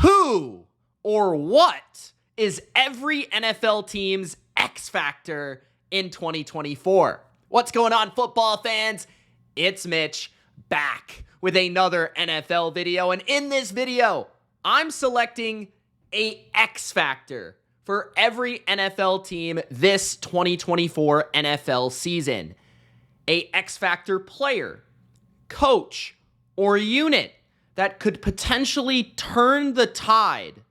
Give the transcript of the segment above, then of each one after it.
Who or what is every NFL team's X factor in 2024? What's going on, football fans? It's Mitch, back with another NFL video. And in this video, I'm selecting a X factor for every NFL team this 2024 NFL season. A X factor player, coach, or unit that could potentially turn the tide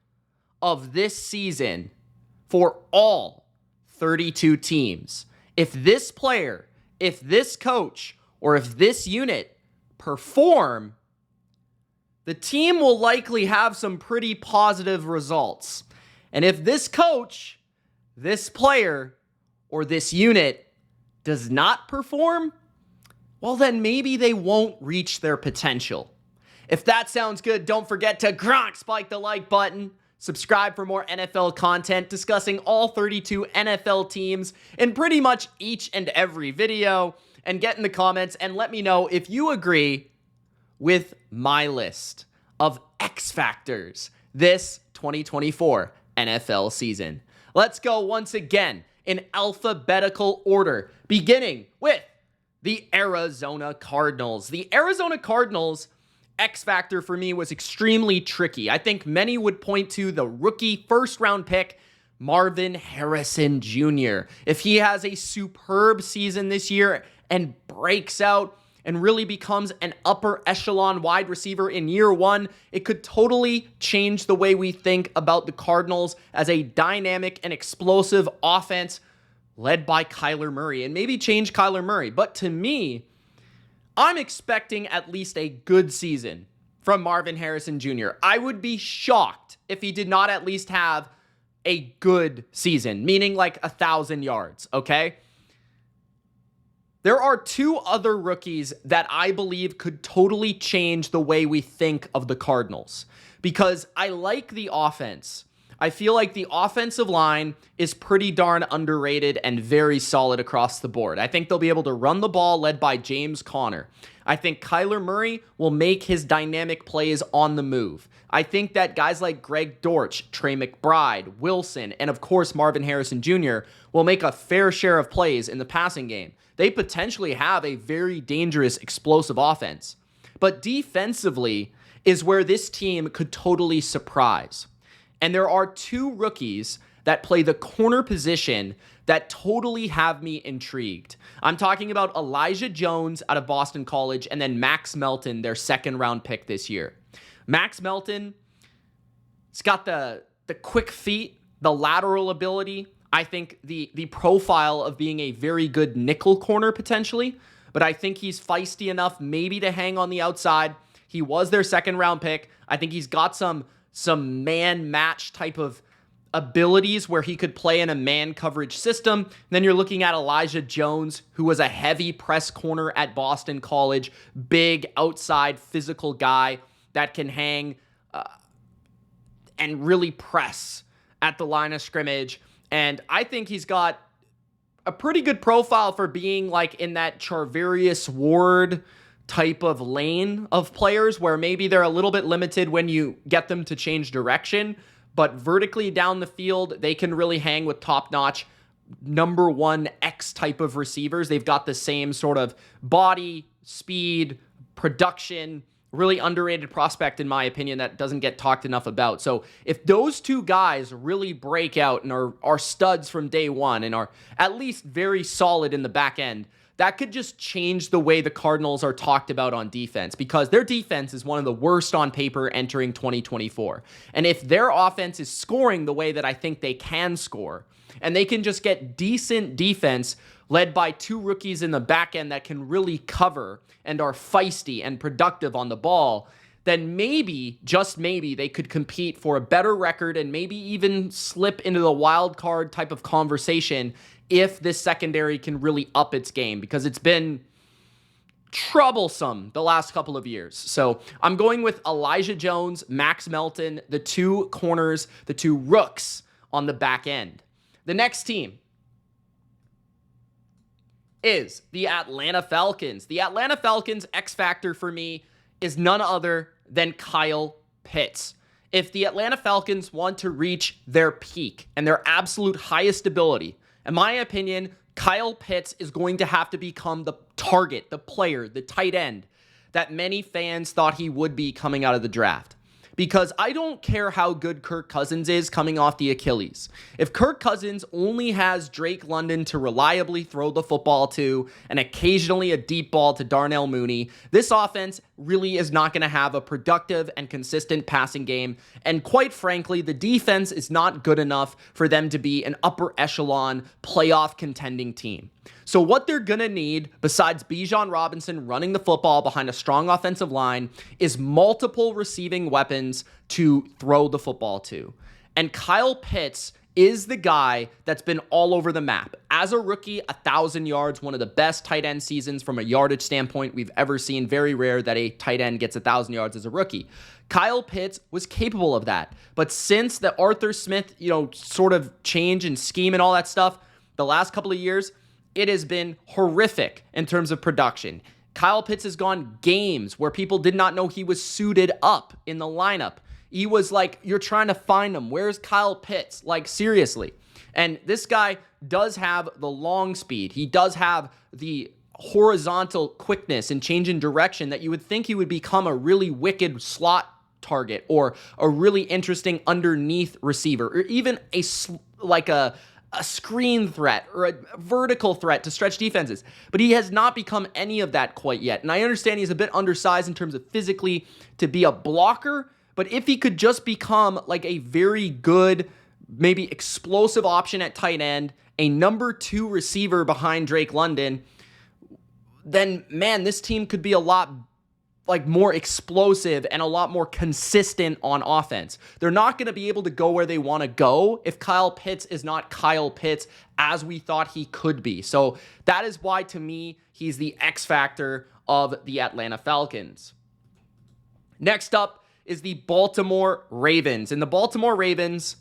of this season for all 32 teams. If this player, if this coach, or if this unit perform, the team will likely have some pretty positive results. And if this coach, this player, or this unit does not perform, well, then maybe they won't reach their potential. If that sounds good, don't forget to Gronk spike the like button. Subscribe for more NFL content discussing all 32 NFL teams in pretty much each and every video. And get in the comments and let me know if you agree with my list of X factors this 2024 NFL season. Let's go once again in alphabetical order, beginning with the Arizona Cardinals. The Arizona Cardinals X factor for me was extremely tricky. I think many would point to the rookie first-round pick, Marvin Harrison Jr. If he has a superb season this year and breaks out and really becomes an upper echelon wide receiver in year one, it could totally change the way we think about the Cardinals as a dynamic and explosive offense led by Kyler Murray, and maybe change Kyler Murray. But to me, I'm expecting at least a good season from Marvin Harrison Jr. I would be shocked if he did not at least have a good season, meaning like 1,000 yards, okay? There are two other rookies that I believe could totally change the way we think of the Cardinals, because I like the offense. I feel like the offensive line is pretty darn underrated and very solid across the board. I think they'll be able to run the ball led by James Conner. I think Kyler Murray will make his dynamic plays on the move. I think that guys like Greg Dortch, Trey McBride, Wilson, and of course Marvin Harrison Jr. will make a fair share of plays in the passing game. They potentially have a very dangerous, explosive offense. But defensively is where this team could totally surprise. And there are two rookies that play the corner position that totally have me intrigued. I'm talking about Elijah Jones out of Boston College and then Max Melton, their second-round pick this year. Max Melton, he's got the quick feet, the lateral ability. I think the profile of being a very good nickel corner potentially, but I think he's feisty enough maybe to hang on the outside. He was their second-round pick. I think he's got some man match type of abilities where he could play in a man coverage system. Then you're looking at Elijah Jones, who was a heavy press corner at Boston College, big outside physical guy that can hang and really press at the line of scrimmage. And I think he's got a pretty good profile for being like in that Charvarius Ward type of lane of players where maybe they're a little bit limited when you get them to change direction, but vertically down the field, they can really hang with top-notch number one X type of receivers. They've got the same sort of body, speed, production, really underrated prospect in my opinion that doesn't get talked enough about. So if those two guys really break out and are studs from day one and are at least very solid in the back end, that could just change the way the Cardinals are talked about on defense, because their defense is one of the worst on paper entering 2024. And if their offense is scoring the way that I think they can score, and they can just get decent defense led by two rookies in the back end that can really cover and are feisty and productive on the ball, then maybe, just maybe, they could compete for a better record and maybe even slip into the wild card type of conversation if this secondary can really up its game, because it's been troublesome the last couple of years. So I'm going with Elijah Jones, Max Melton, the two corners, the two rooks on the back end. The next team is the Atlanta Falcons. The Atlanta Falcons X factor for me is none other than Kyle Pitts. if the Atlanta Falcons want to reach their peak and their absolute highest ability, in my opinion, Kyle Pitts is going to have to become the target, the player, the tight end that many fans thought he would be coming out of the draft. Because I don't care how good Kirk Cousins is coming off the Achilles. If Kirk Cousins only has Drake London to reliably throw the football to and occasionally a deep ball to Darnell Mooney, this offense really is not going to have a productive and consistent passing game. And quite frankly, the defense is not good enough for them to be an upper echelon playoff contending team. So what they're going to need, besides Bijan Robinson running the football behind a strong offensive line, is multiple receiving weapons to throw the football to. And Kyle Pitts is the guy that's been all over the map. As a rookie, 1,000 yards, one of the best tight end seasons from a yardage standpoint we've ever seen. Very rare that a tight end gets 1,000 yards as a rookie. Kyle Pitts was capable of that. But since the Arthur Smith, sort of change and scheme and all that stuff, the last couple of years, it has been horrific in terms of production. Kyle Pitts has gone games where people did not know he was suited up in the lineup. He was like, you're trying to find him. Where's Kyle Pitts? Like, seriously. And this guy does have the long speed. He does have the horizontal quickness and change in direction that you would think he would become a really wicked slot target or a really interesting underneath receiver or even a screen threat or a vertical threat to stretch defenses. But he has not become any of that quite yet. And I understand he's a bit undersized in terms of physically to be a blocker, but if he could just become like a very good, maybe explosive option at tight end, a number 2 receiver behind Drake London, then man, this team could be a lot more explosive and a lot more consistent on offense. They're not going to be able to go where they want to go if Kyle Pitts is not Kyle Pitts as we thought he could be. So that is why, to me, he's the X factor of the Atlanta Falcons. Next up is the Baltimore Ravens. And the Baltimore Ravens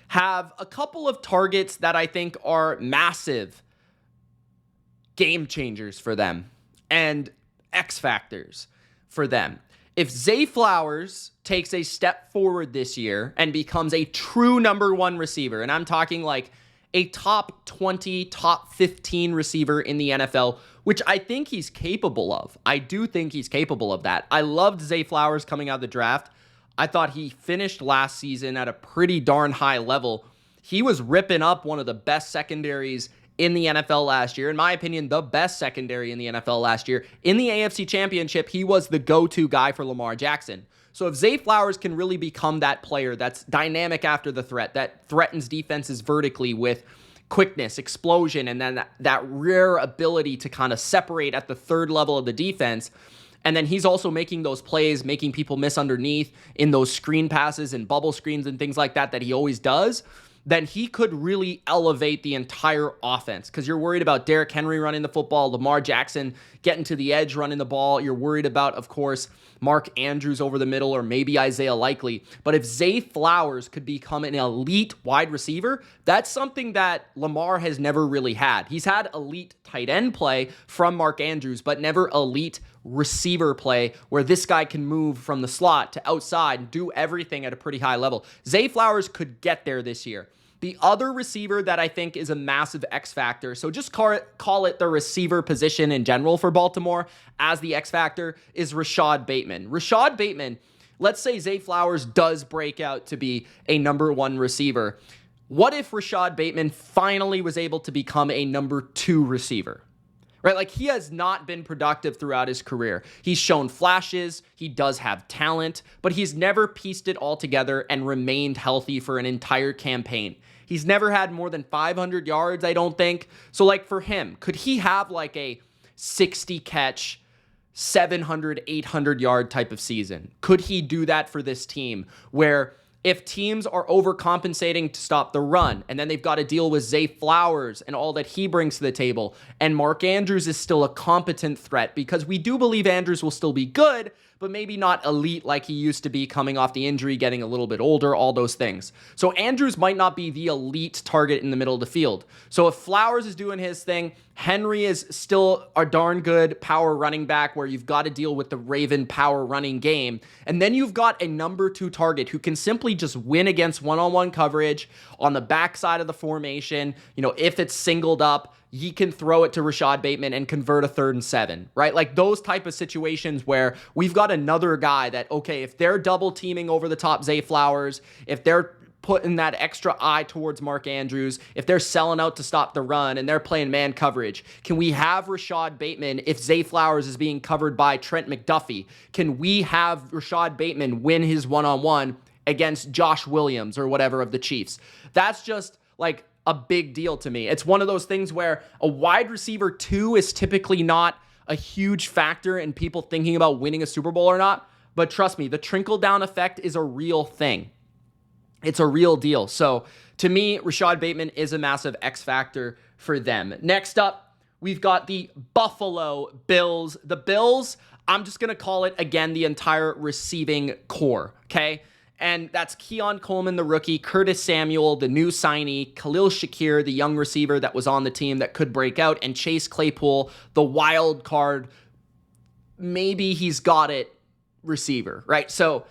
have a couple of targets that I think are massive game changers for them and X factors for them. If Zay Flowers takes a step forward this year and becomes a true number 1 receiver, and I'm talking like a top 20, top 15 receiver in the NFL, which I think he's capable of. I do think he's capable of that. I loved Zay Flowers coming out of the draft. I thought he finished last season at a pretty darn high level. He was ripping up one of the best secondaries in the NFL last year. In my opinion, the best secondary in the NFL last year. In the AFC Championship, he was the go-to guy for Lamar Jackson. So if Zay Flowers can really become that player that's dynamic after the threat, that threatens defenses vertically with quickness, explosion, and then that rare ability to kind of separate at the third level of the defense, and then he's also making those plays, making people miss underneath in those screen passes and bubble screens and things like that he always does, then he could really elevate the entire offense. Because you're worried about Derrick Henry running the football, Lamar Jackson getting to the edge running the ball. You're worried about, of course, Mark Andrews over the middle or maybe Isaiah Likely. But if Zay Flowers could become an elite wide receiver, that's something that Lamar has never really had. He's had elite tight end play from Mark Andrews, but never elite receiver play where this guy can move from the slot to outside and do everything at a pretty high level. Zay Flowers could get there this year. The other receiver that I think is a massive X factor, so just call it the receiver position in general for Baltimore as the X factor, is Rashad Bateman. Rashad Bateman, let's say Zay Flowers does break out to be a number 1 receiver. What if Rashad Bateman finally was able to become a number 2 receiver? Right? Like, he has not been productive throughout his career. He's shown flashes, he does have talent, but he's never pieced it all together and remained healthy for an entire campaign. He's never had more than 500 yards, I don't think. So, like, for him, could he have like a 60 catch, 700, 800 yard type of season? Could he do that for this team where if teams are overcompensating to stop the run, and then they've got to deal with Zay Flowers and all that he brings to the table, and Mark Andrews is still a competent threat, because we do believe Andrews will still be good, but maybe not elite like he used to be coming off the injury, getting a little bit older, all those things. So Andrews might not be the elite target in the middle of the field. So if Flowers is doing his thing, Henry is still a darn good power running back where you've got to deal with the Raven power running game. And then you've got a number 2 target who can simply just win against one-on-one coverage on the backside of the formation. If it's singled up, he can throw it to Rashad Bateman and convert a 3rd and 7, right? Like those type of situations where we've got another guy that, okay, if they're double teaming over the top Zay Flowers, if they're putting that extra eye towards Mark Andrews, if they're selling out to stop the run and they're playing man coverage, can we have Rashad Bateman if Zay Flowers is being covered by Trent McDuffie? Can we have Rashad Bateman win his one-on-one against Josh Williams or whatever of the Chiefs? That's just like a big deal to me. It's one of those things where a wide receiver 2 is typically not a huge factor in people thinking about winning a Super Bowl or not. But trust me, the trickle-down effect is a real thing. It's a real deal. So to me, Rashad Bateman is a massive X factor for them. Next up, we've got the Buffalo Bills. The Bills, I'm just going to call it, again, the entire receiving core, okay? And that's Keon Coleman, the rookie, Curtis Samuel, the new signee, Khalil Shakir, the young receiver that was on the team that could break out, and Chase Claypool, the wild card, maybe he's got it receiver, right? So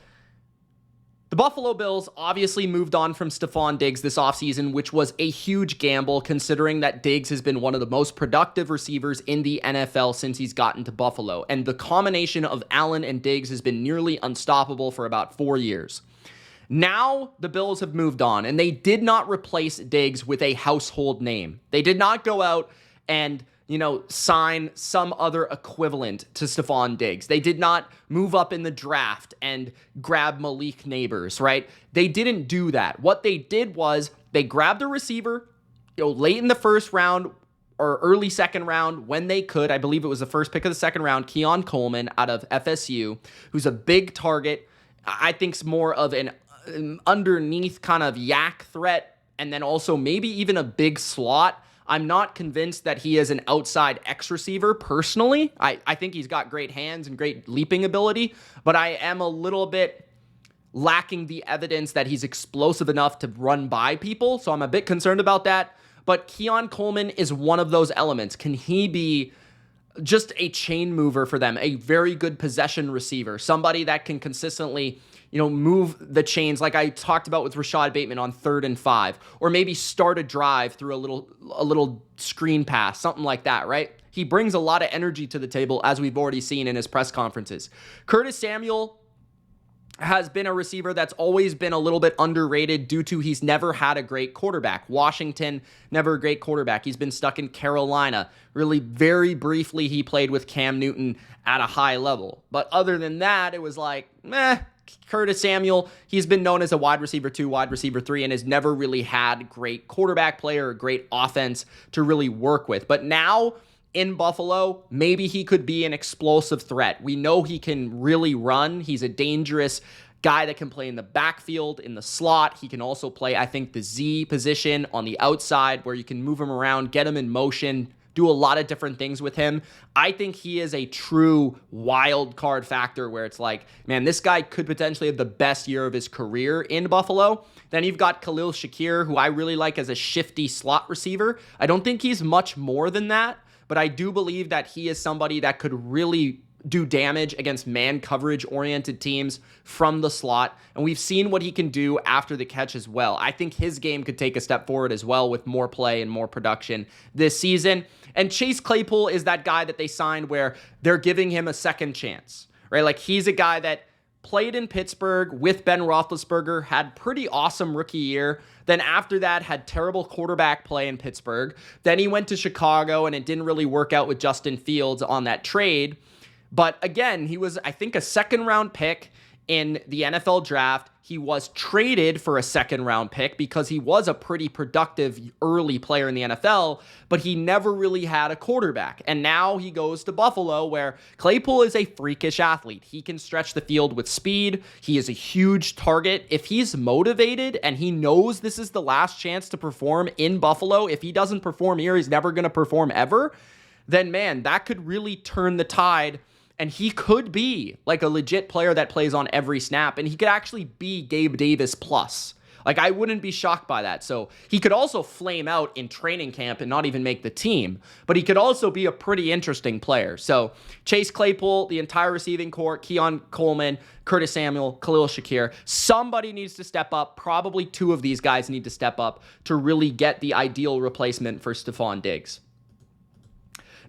the Buffalo Bills obviously moved on from Stephon Diggs this offseason, which was a huge gamble considering that Diggs has been one of the most productive receivers in the NFL since he's gotten to Buffalo. And the combination of Allen and Diggs has been nearly unstoppable for about 4 years. Now the Bills have moved on, and they did not replace Diggs with a household name. They did not go out and sign some other equivalent to Stephon Diggs. They did not move up in the draft and grab Malik Neighbors, right? They didn't do that. What they did was they grabbed a receiver, late in the first round or early second round when they could. I believe it was the first pick of the second round, Keon Coleman out of FSU, who's a big target. I think's more of an underneath kind of yak threat, and then also maybe even a big slot. I'm not convinced that he is an outside X receiver personally. I think he's got great hands and great leaping ability, but I am a little bit lacking the evidence that he's explosive enough to run by people, so I'm a bit concerned about that. But Keon Coleman is one of those elements. Can he be just a chain mover for them, a very good possession receiver, somebody that can consistently move the chains like I talked about with Rashad Bateman on 3rd and 5, or maybe start a drive through a little screen pass, something like that, right? He brings a lot of energy to the table, as we've already seen in his press conferences. Curtis Samuel has been a receiver that's always been a little bit underrated due to he's never had a great quarterback. Washington, never a great quarterback. He's been stuck in Carolina. Really, very briefly, he played with Cam Newton at a high level. But other than that, it was like, Curtis Samuel, he's been known as a wide receiver 2, wide receiver 3, and has never really had great quarterback play or great offense to really work with. But now in Buffalo, maybe he could be an explosive threat. We know he can really run. He's a dangerous guy that can play in the backfield, in the slot. He can also play, I think, the Z position on the outside where you can move him around, get him in motion, do a lot of different things with him. I think he is a true wild card factor where it's like, man, this guy could potentially have the best year of his career in Buffalo. Then you've got Khalil Shakir, who I really like as a shifty slot receiver. I don't think he's much more than that, but I do believe that he is somebody that could really do damage against man coverage oriented teams from the slot. And we've seen what he can do after the catch as well. I think his game could take a step forward as well with more play and more production this season. And Chase Claypool is that guy that they signed where they're giving him a second chance, right? Like he's a guy that played in Pittsburgh with Ben Roethlisberger, had pretty awesome rookie year. Then after that, had terrible quarterback play in Pittsburgh. Then he went to Chicago and it didn't really work out with Justin Fields on that trade. But again, he was, I think, a second-round pick in the NFL draft. He was traded for a second-round pick because he was a pretty productive early player in the NFL, but he never really had a quarterback. And now he goes to Buffalo, where Claypool is a freakish athlete. He can stretch the field with speed. He is a huge target. If he's motivated and he knows this is the last chance to perform in Buffalo, if he doesn't perform here, he's never going to perform ever, then, man, that could really turn the tide And he could be like a legit player that plays on every snap, and he could actually be Gabe Davis plus. Like, I wouldn't be shocked by that. So he could also flame out in training camp and not even make the team, but he could also be a pretty interesting player. So Chase Claypool, the entire receiving corps, Keon Coleman, Curtis Samuel, Khalil Shakir, somebody needs to step up. Probably two of these guys need to step up to really get the ideal replacement for Stephon Diggs.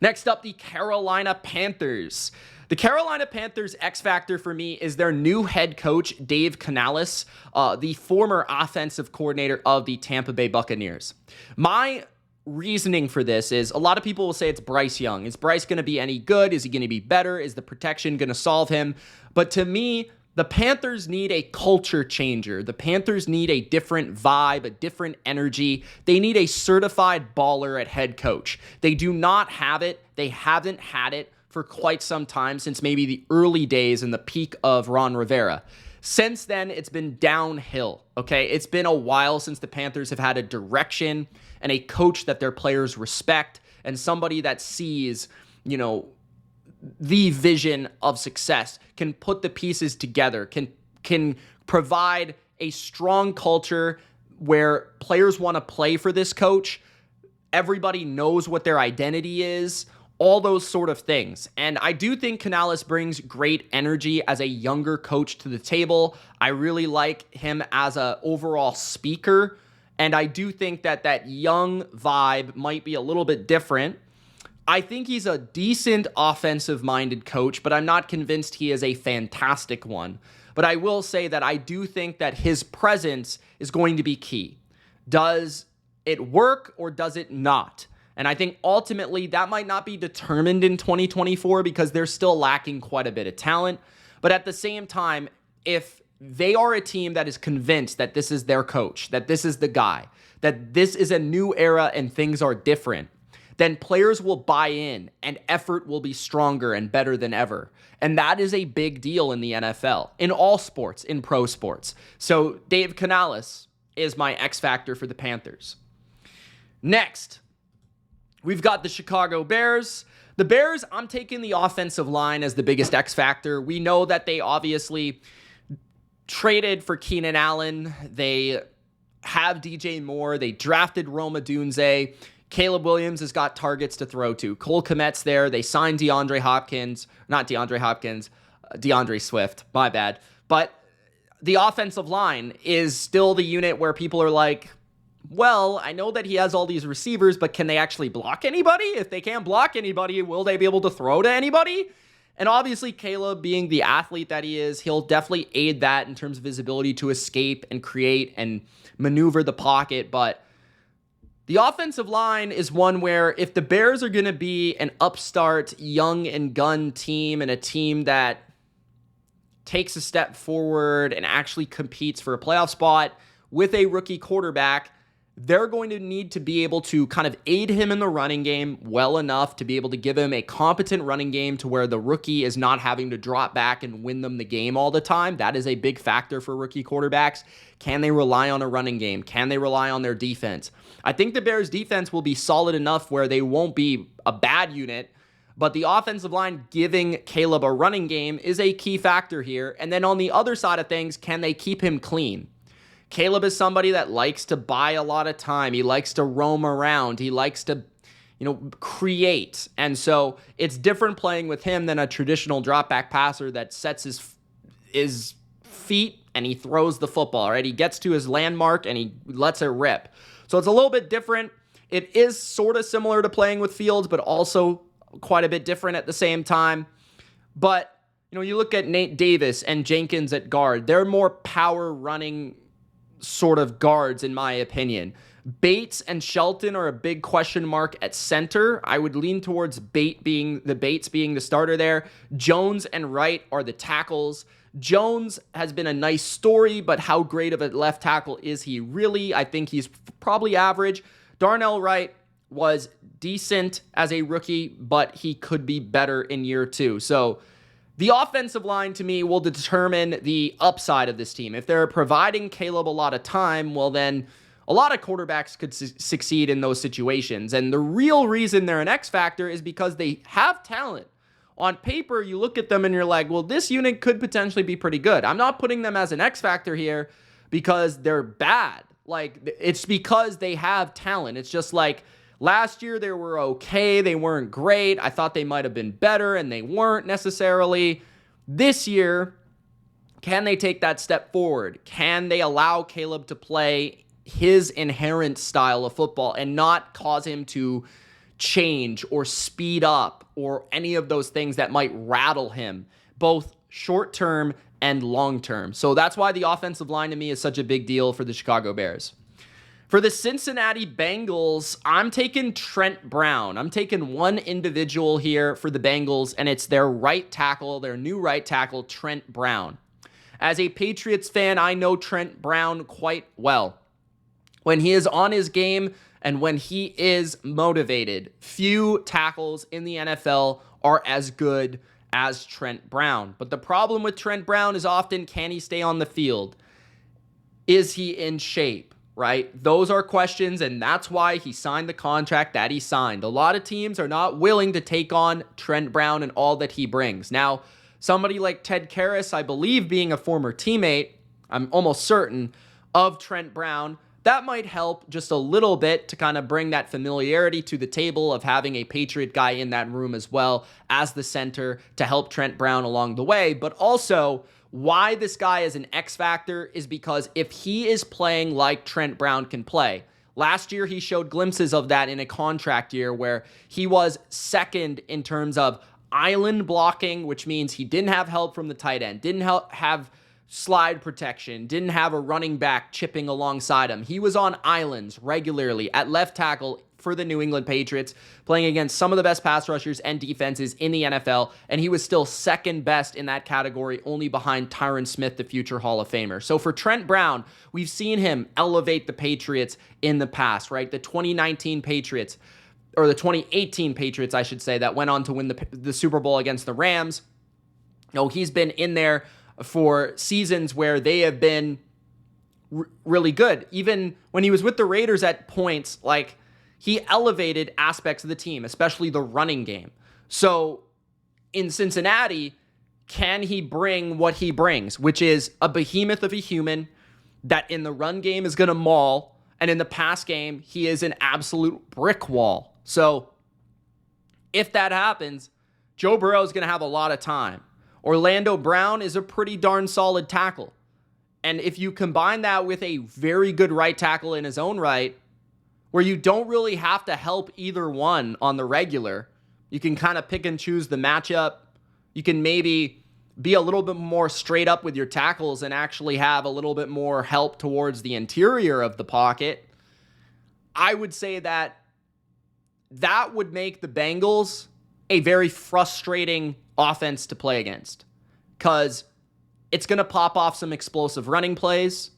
Next up, the Carolina Panthers. The Carolina Panthers X factor for me is their new head coach, Dave Canales, the former offensive coordinator of the Tampa Bay Buccaneers. My reasoning for this is a lot of people will say it's Bryce Young. Is Bryce going to be any good? Is he going to be better? Is the protection going to solve him? But to me, the Panthers need a culture changer. The Panthers need a different vibe, a different energy. They need a certified baller at head coach. They do not have it. They haven't had it for quite some time, since maybe the early days and the peak of Ron Rivera. Since then, it's been downhill, okay? It's been a while since the Panthers have had a direction and a coach that their players respect and somebody that sees, the vision of success, can put the pieces together, can provide a strong culture where players want to play for this coach. Everybody knows what their identity is. All those sort of things. And I do think Canales brings great energy as a younger coach to the table. I really like him as an overall speaker. And I do think that that young vibe might be a little bit different. I think he's a decent offensive-minded coach, but I'm not convinced he is a fantastic one. But I will say that I do think that his presence is going to be key. Does it work or does it not? And I think ultimately that might not be determined in 2024 because they're still lacking quite a bit of talent. But at the same time, if they are a team that is convinced that this is their coach, that this is the guy, that this is a new era and things are different, then players will buy in and effort will be stronger and better than ever. And that is a big deal in the NFL, in all sports, in pro sports. So Dave Canales is my X factor for the Panthers. Next, we've got the Chicago Bears. The Bears, I'm taking the offensive line as the biggest X factor. We know that they obviously traded for Keenan Allen. They have DJ Moore. They drafted Rome Odunze. Caleb Williams has got targets to throw to. Cole Kmet's there. They signed DeAndre Swift. My bad. But the offensive line is still the unit where people are like, well, I know that he has all these receivers, but can they actually block anybody? If they can't block anybody, will they be able to throw to anybody? And obviously, Caleb, being the athlete that he is, he'll definitely aid that in terms of his ability to escape and create and maneuver the pocket. But the offensive line is one where if the Bears are going to be an upstart, young and gun team and a team that takes a step forward and actually competes for a playoff spot with a rookie quarterback, they're going to need to be able to kind of aid him in the running game well enough to be able to give him a competent running game to where the rookie is not having to drop back and win them the game all the time. That is a big factor for rookie quarterbacks. Can they rely on a running game? Can they rely on their defense? I think the Bears' defense will be solid enough where they won't be a bad unit, but the offensive line giving Caleb a running game is a key factor here. And then on the other side of things, can they keep him clean? Caleb is somebody that likes to buy a lot of time. He likes to roam around. He likes to, create. And so it's different playing with him than a traditional drop back passer that sets his feet and he throws the football, right? He gets to his landmark and he lets it rip. So it's a little bit different. It is sort of similar to playing with Fields, but also quite a bit different at the same time. But, you look at Nate Davis and Jenkins at guard. They're more power running sort of guards, in my opinion. Bates and Shelton are a big question mark at center. I would lean towards Bates being the starter there. Jones and Wright are the tackles. Jones has been a nice story, but how great of a left tackle is he really? I think he's probably average. Darnell Wright was decent as a rookie, but he could be better in year two. So the offensive line, to me, will determine the upside of this team. If they're providing Caleb a lot of time, well, then a lot of quarterbacks could succeed in those situations. And the real reason they're an X factor is because they have talent on paper, you look at them and you're like, well, this unit could potentially be pretty good. I'm not putting them as an X factor here because they're bad. Like, it's because they have talent. It's just like last year they were okay. They weren't great. I thought they might have been better, and they weren't necessarily. This year, can they take that step forward? Can they allow Caleb to play his inherent style of football and not cause him to change or speed up or any of those things that might rattle him, both short-term and long-term? So that's why the offensive line to me is such a big deal for the Chicago Bears. For the Cincinnati Bengals, I'm taking Trent Brown. I'm taking one individual here for the Bengals, and it's their right tackle, their new right tackle, Trent Brown. As a Patriots fan, I know Trent Brown quite well. When he is on his game and when he is motivated, few tackles in the NFL are as good as Trent Brown. But the problem with Trent Brown is often, can he stay on the field? Is he in shape? Right? Those are questions, and that's why he signed the contract that he signed. A lot of teams are not willing to take on Trent Brown and all that he brings. Now, somebody like Ted Karras, I believe being a former teammate, I'm almost certain, of Trent Brown, that might help just a little bit to kind of bring that familiarity to the table of having a Patriot guy in that room as well as the center to help Trent Brown along the way. But also, why this guy is an X factor is because if he is playing like Trent Brown can play, last year he showed glimpses of that in a contract year where he was second in terms of island blocking, which means he didn't have help from the tight end, didn't have slide protection, didn't have a running back chipping alongside him. He was on islands regularly at left tackle for the New England Patriots, playing against some of the best pass rushers and defenses in the NFL, and he was still second best in that category, only behind Tyron Smith, the future Hall of Famer. So for Trent Brown, we've seen him elevate the Patriots in the past, right? The 2019 Patriots, or the 2018 Patriots, I should say, that went on to win the Super Bowl against the Rams. No, he's been in there for seasons where they have been really good. Even when he was with the Raiders at points, like, he elevated aspects of the team, especially the running game. So in Cincinnati, can he bring what he brings, which is a behemoth of a human that in the run game is going to maul, and in the pass game, he is an absolute brick wall. So if that happens, Joe Burrow is going to have a lot of time. Orlando Brown is a pretty darn solid tackle. And if you combine that with a very good right tackle in his own right, where you don't really have to help either one on the regular, you can kind of pick and choose the matchup. You can maybe be a little bit more straight up with your tackles and actually have a little bit more help towards the interior of the pocket. I would say that that would make the Bengals a very frustrating offense to play against, because it's going to pop off some explosive running plays.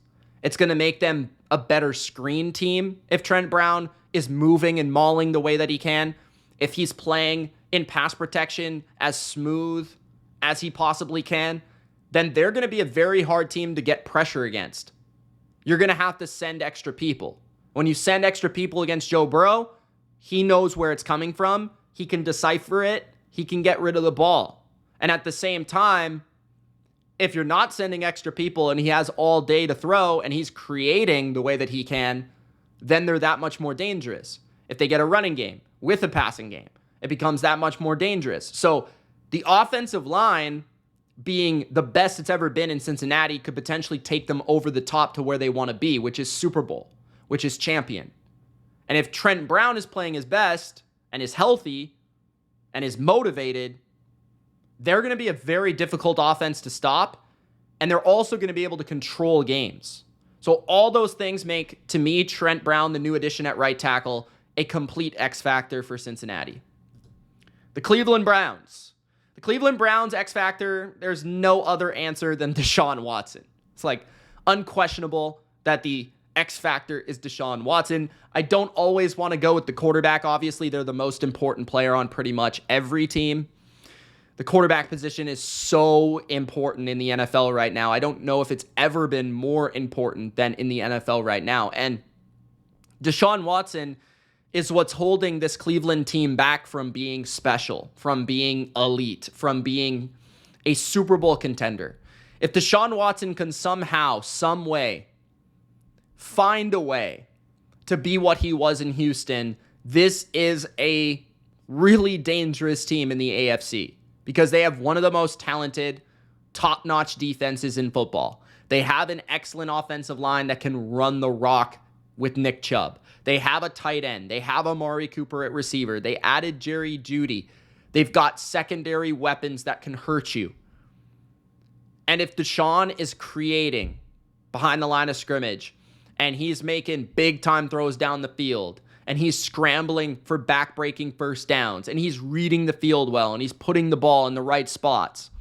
It's going to make them a better screen team if Trent Brown is moving and mauling the way that he can. If he's playing in pass protection as smooth as he possibly can, then they're going to be a very hard team to get pressure against. You're going to have to send extra people. When you send extra people against Joe Burrow, he knows where it's coming from. He can decipher it. He can get rid of the ball. And at the same time, if you're not sending extra people and he has all day to throw and he's creating the way that he can, then they're that much more dangerous. If they get a running game with a passing game, it becomes that much more dangerous. So the offensive line, being the best it's ever been in Cincinnati, could potentially take them over the top to where they want to be, which is Super Bowl, which is champion. And if Trent Brown is playing his best and is healthy and is motivated, they're going to be a very difficult offense to stop, and they're also going to be able to control games. So all those things make, to me, Trent Brown, the new addition at right tackle, a complete X factor for Cincinnati. The Cleveland Browns. The Cleveland Browns X factor, there's no other answer than Deshaun Watson. It's like unquestionable that the X factor is Deshaun Watson. I don't always want to go with the quarterback. Obviously, they're the most important player on pretty much every team. The quarterback position is so important in the NFL right now. I don't know if it's ever been more important than in the NFL right now. And Deshaun Watson is what's holding this Cleveland team back from being special, from being elite, from being a Super Bowl contender. If Deshaun Watson can somehow, some way, find a way to be what he was in Houston, this is a really dangerous team in the AFC because they have one of the most talented, top-notch defenses in football. They have an excellent offensive line that can run the rock with Nick Chubb. They have a tight end. They have Amari Cooper at receiver. They added Jerry Jeudy. They've got secondary weapons that can hurt you. And if Deshaun is creating behind the line of scrimmage and he's making big-time throws down the field and he's scrambling for back-breaking first downs and he's reading the field well and he's putting the ball in the right spots,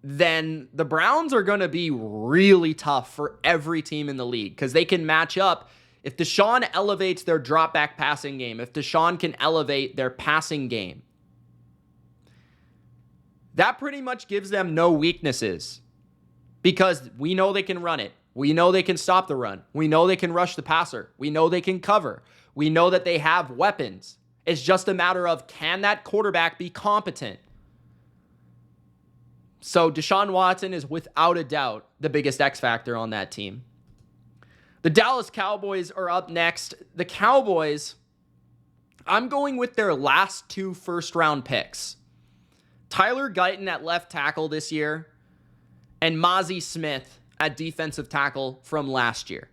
then the Browns are going to be really tough for every team in the league because they can match up. If Deshaun elevates their drop-back passing game, if Deshaun can elevate their passing game, that pretty much gives them no weaknesses because we know they can run it. We know they can stop the run. We know they can rush the passer. We know they can cover. We know that they have weapons. It's just a matter of, can that quarterback be competent? So Deshaun Watson is without a doubt the biggest X factor on that team. The Dallas Cowboys are up next. The Cowboys, I'm going with their last 2 first-round picks. Tyler Guyton at left tackle this year and Mozzie Smith at defensive tackle from last year.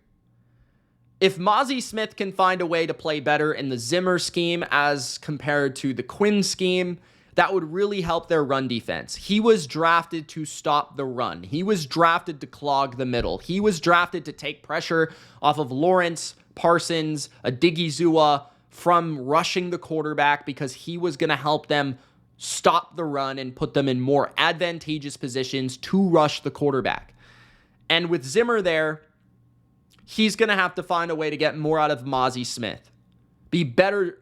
If Mozzie Smith can find a way to play better in the Zimmer scheme as compared to the Quinn scheme, that would really help their run defense. He was drafted to stop the run. He was drafted to clog the middle. He was drafted to take pressure off of Lawrence, Parsons, Odigizua from rushing the quarterback because he was going to help them stop the run and put them in more advantageous positions to rush the quarterback. And with Zimmer there, he's going to have to find a way to get more out of Mozzie Smith. Be better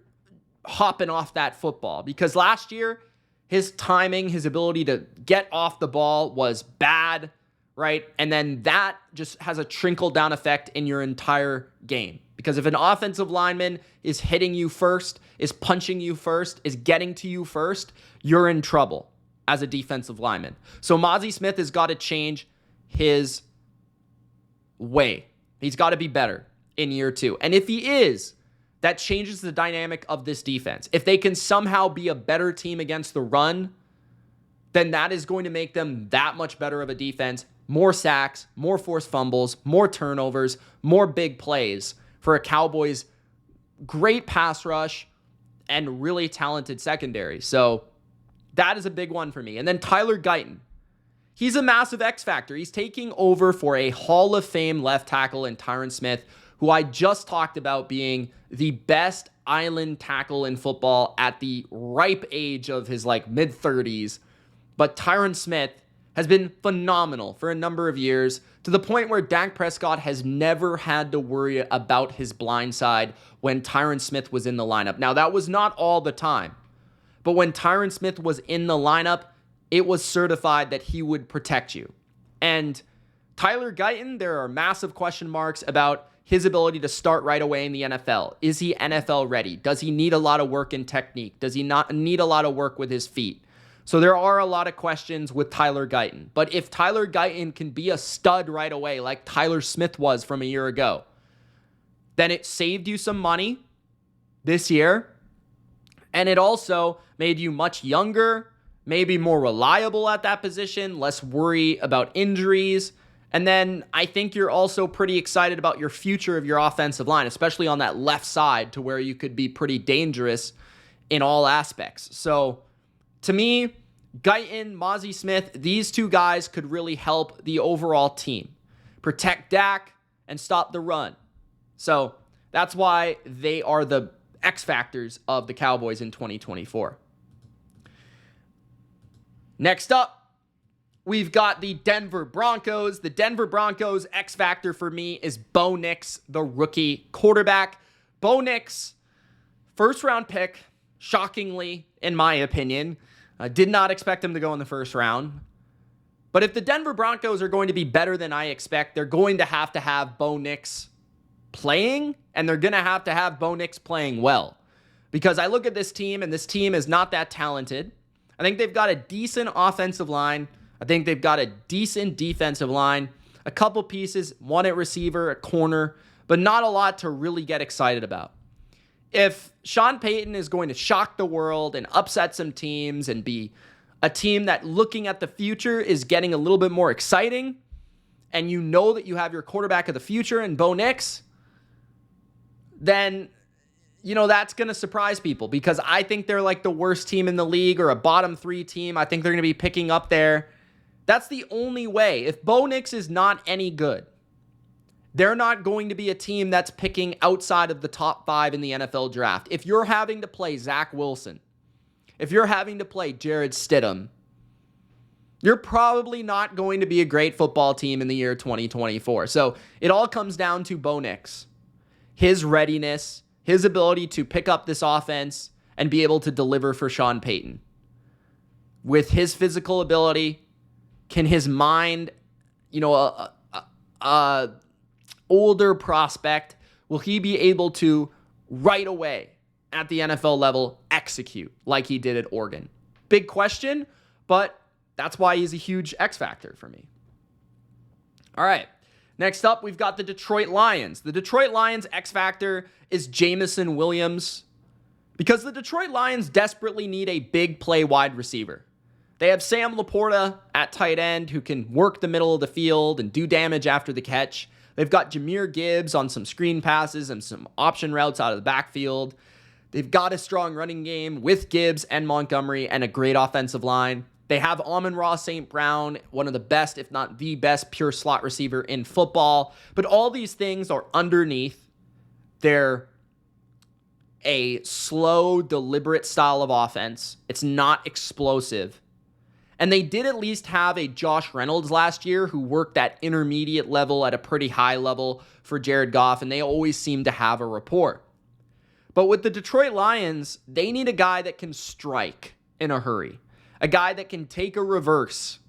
hopping off that football because last year his timing, his ability to get off the ball was bad, right? And then that just has a trickle down effect in your entire game because if an offensive lineman is hitting you first, is punching you first, is getting to you first, you're in trouble as a defensive lineman. So Mozzie Smith has got to change his way. He's got to be better in year 2. And if he is, that changes the dynamic of this defense. If they can somehow be a better team against the run, then that is going to make them that much better of a defense. More sacks, more forced fumbles, more turnovers, more big plays for a Cowboys great pass rush and really talented secondary. So that is a big one for me. And then Tyler Guyton. He's a massive X factor. He's taking over for a Hall of Fame left tackle in Tyron Smith, who I just talked about being the best island tackle in football at the ripe age of his mid-30s. But Tyron Smith has been phenomenal for a number of years to the point where Dak Prescott has never had to worry about his blind side when Tyron Smith was in the lineup. Now, that was not all the time. But when Tyron Smith was in the lineup, it was certified that he would protect you. And Tyler Guyton, there are massive question marks about his ability to start right away in the NFL. Is he NFL ready? Does he need a lot of work in technique? Does he not need a lot of work with his feet? So there are a lot of questions with Tyler Guyton. But if Tyler Guyton can be a stud right away like Tyler Smith was from a year ago, then it saved you some money this year. And it also made you much younger, maybe more reliable at that position, less worry about injuries. And then I think you're also pretty excited about your future of your offensive line, especially on that left side to where you could be pretty dangerous in all aspects. So to me, Guyton, Mozzie Smith, these two guys could really help the overall team. Protect Dak and stop the run. So that's why they are the X factors of the Cowboys in 2024. Next up, we've got the Denver Broncos. The Denver Broncos X factor for me is Bo Nix, the rookie quarterback. Bo Nix, first round pick, shockingly, in my opinion. I did not expect him to go in the first round. But if the Denver Broncos are going to be better than I expect, they're going to have Bo Nix playing, and they're going to have Bo Nix playing well. Because I look at this team, and this team is not that talented. I think they've got a decent offensive line. I think they've got a decent defensive line. A couple pieces, one at receiver, a corner, but not a lot to really get excited about. If Sean Payton is going to shock the world and upset some teams and be a team that, looking at the future, is getting a little bit more exciting, and you know that you have your quarterback of the future in Bo Nix, then, that's going to surprise people, because I think they're like the worst team in the league or a bottom 3 team. I think they're going to be picking up there. That's the only way. If Bo Nix is not any good, they're not going to be a team that's picking outside of the top 5 in the NFL draft. If you're having to play Zach Wilson, if you're having to play Jared Stidham, you're probably not going to be a great football team in the year 2024. So it all comes down to Bo Nix, his readiness, his ability to pick up this offense and be able to deliver for Sean Payton. With his physical ability, can his mind, older prospect, will he be able to right away at the NFL level execute like he did at Oregon? Big question, but that's why he's a huge X factor for me. All right. Next up, we've got the Detroit Lions. The Detroit Lions X factor is Jameson Williams, because the Detroit Lions desperately need a big play wide receiver. They have Sam Laporta at tight end, who can work the middle of the field and do damage after the catch. They've got Jahmyr Gibbs on some screen passes and some option routes out of the backfield. They've got a strong running game with Gibbs and Montgomery and a great offensive line. They have Amon-Ra St. Brown, one of the best, if not the best, pure slot receiver in football. But all these things are underneath. They're a slow, deliberate style of offense. It's not explosive. And they did at least have a Josh Reynolds last year who worked that intermediate level at a pretty high level for Jared Goff, and they always seem to have a rapport. But with the Detroit Lions, they need a guy that can strike in a hurry. A guy that can take a reverse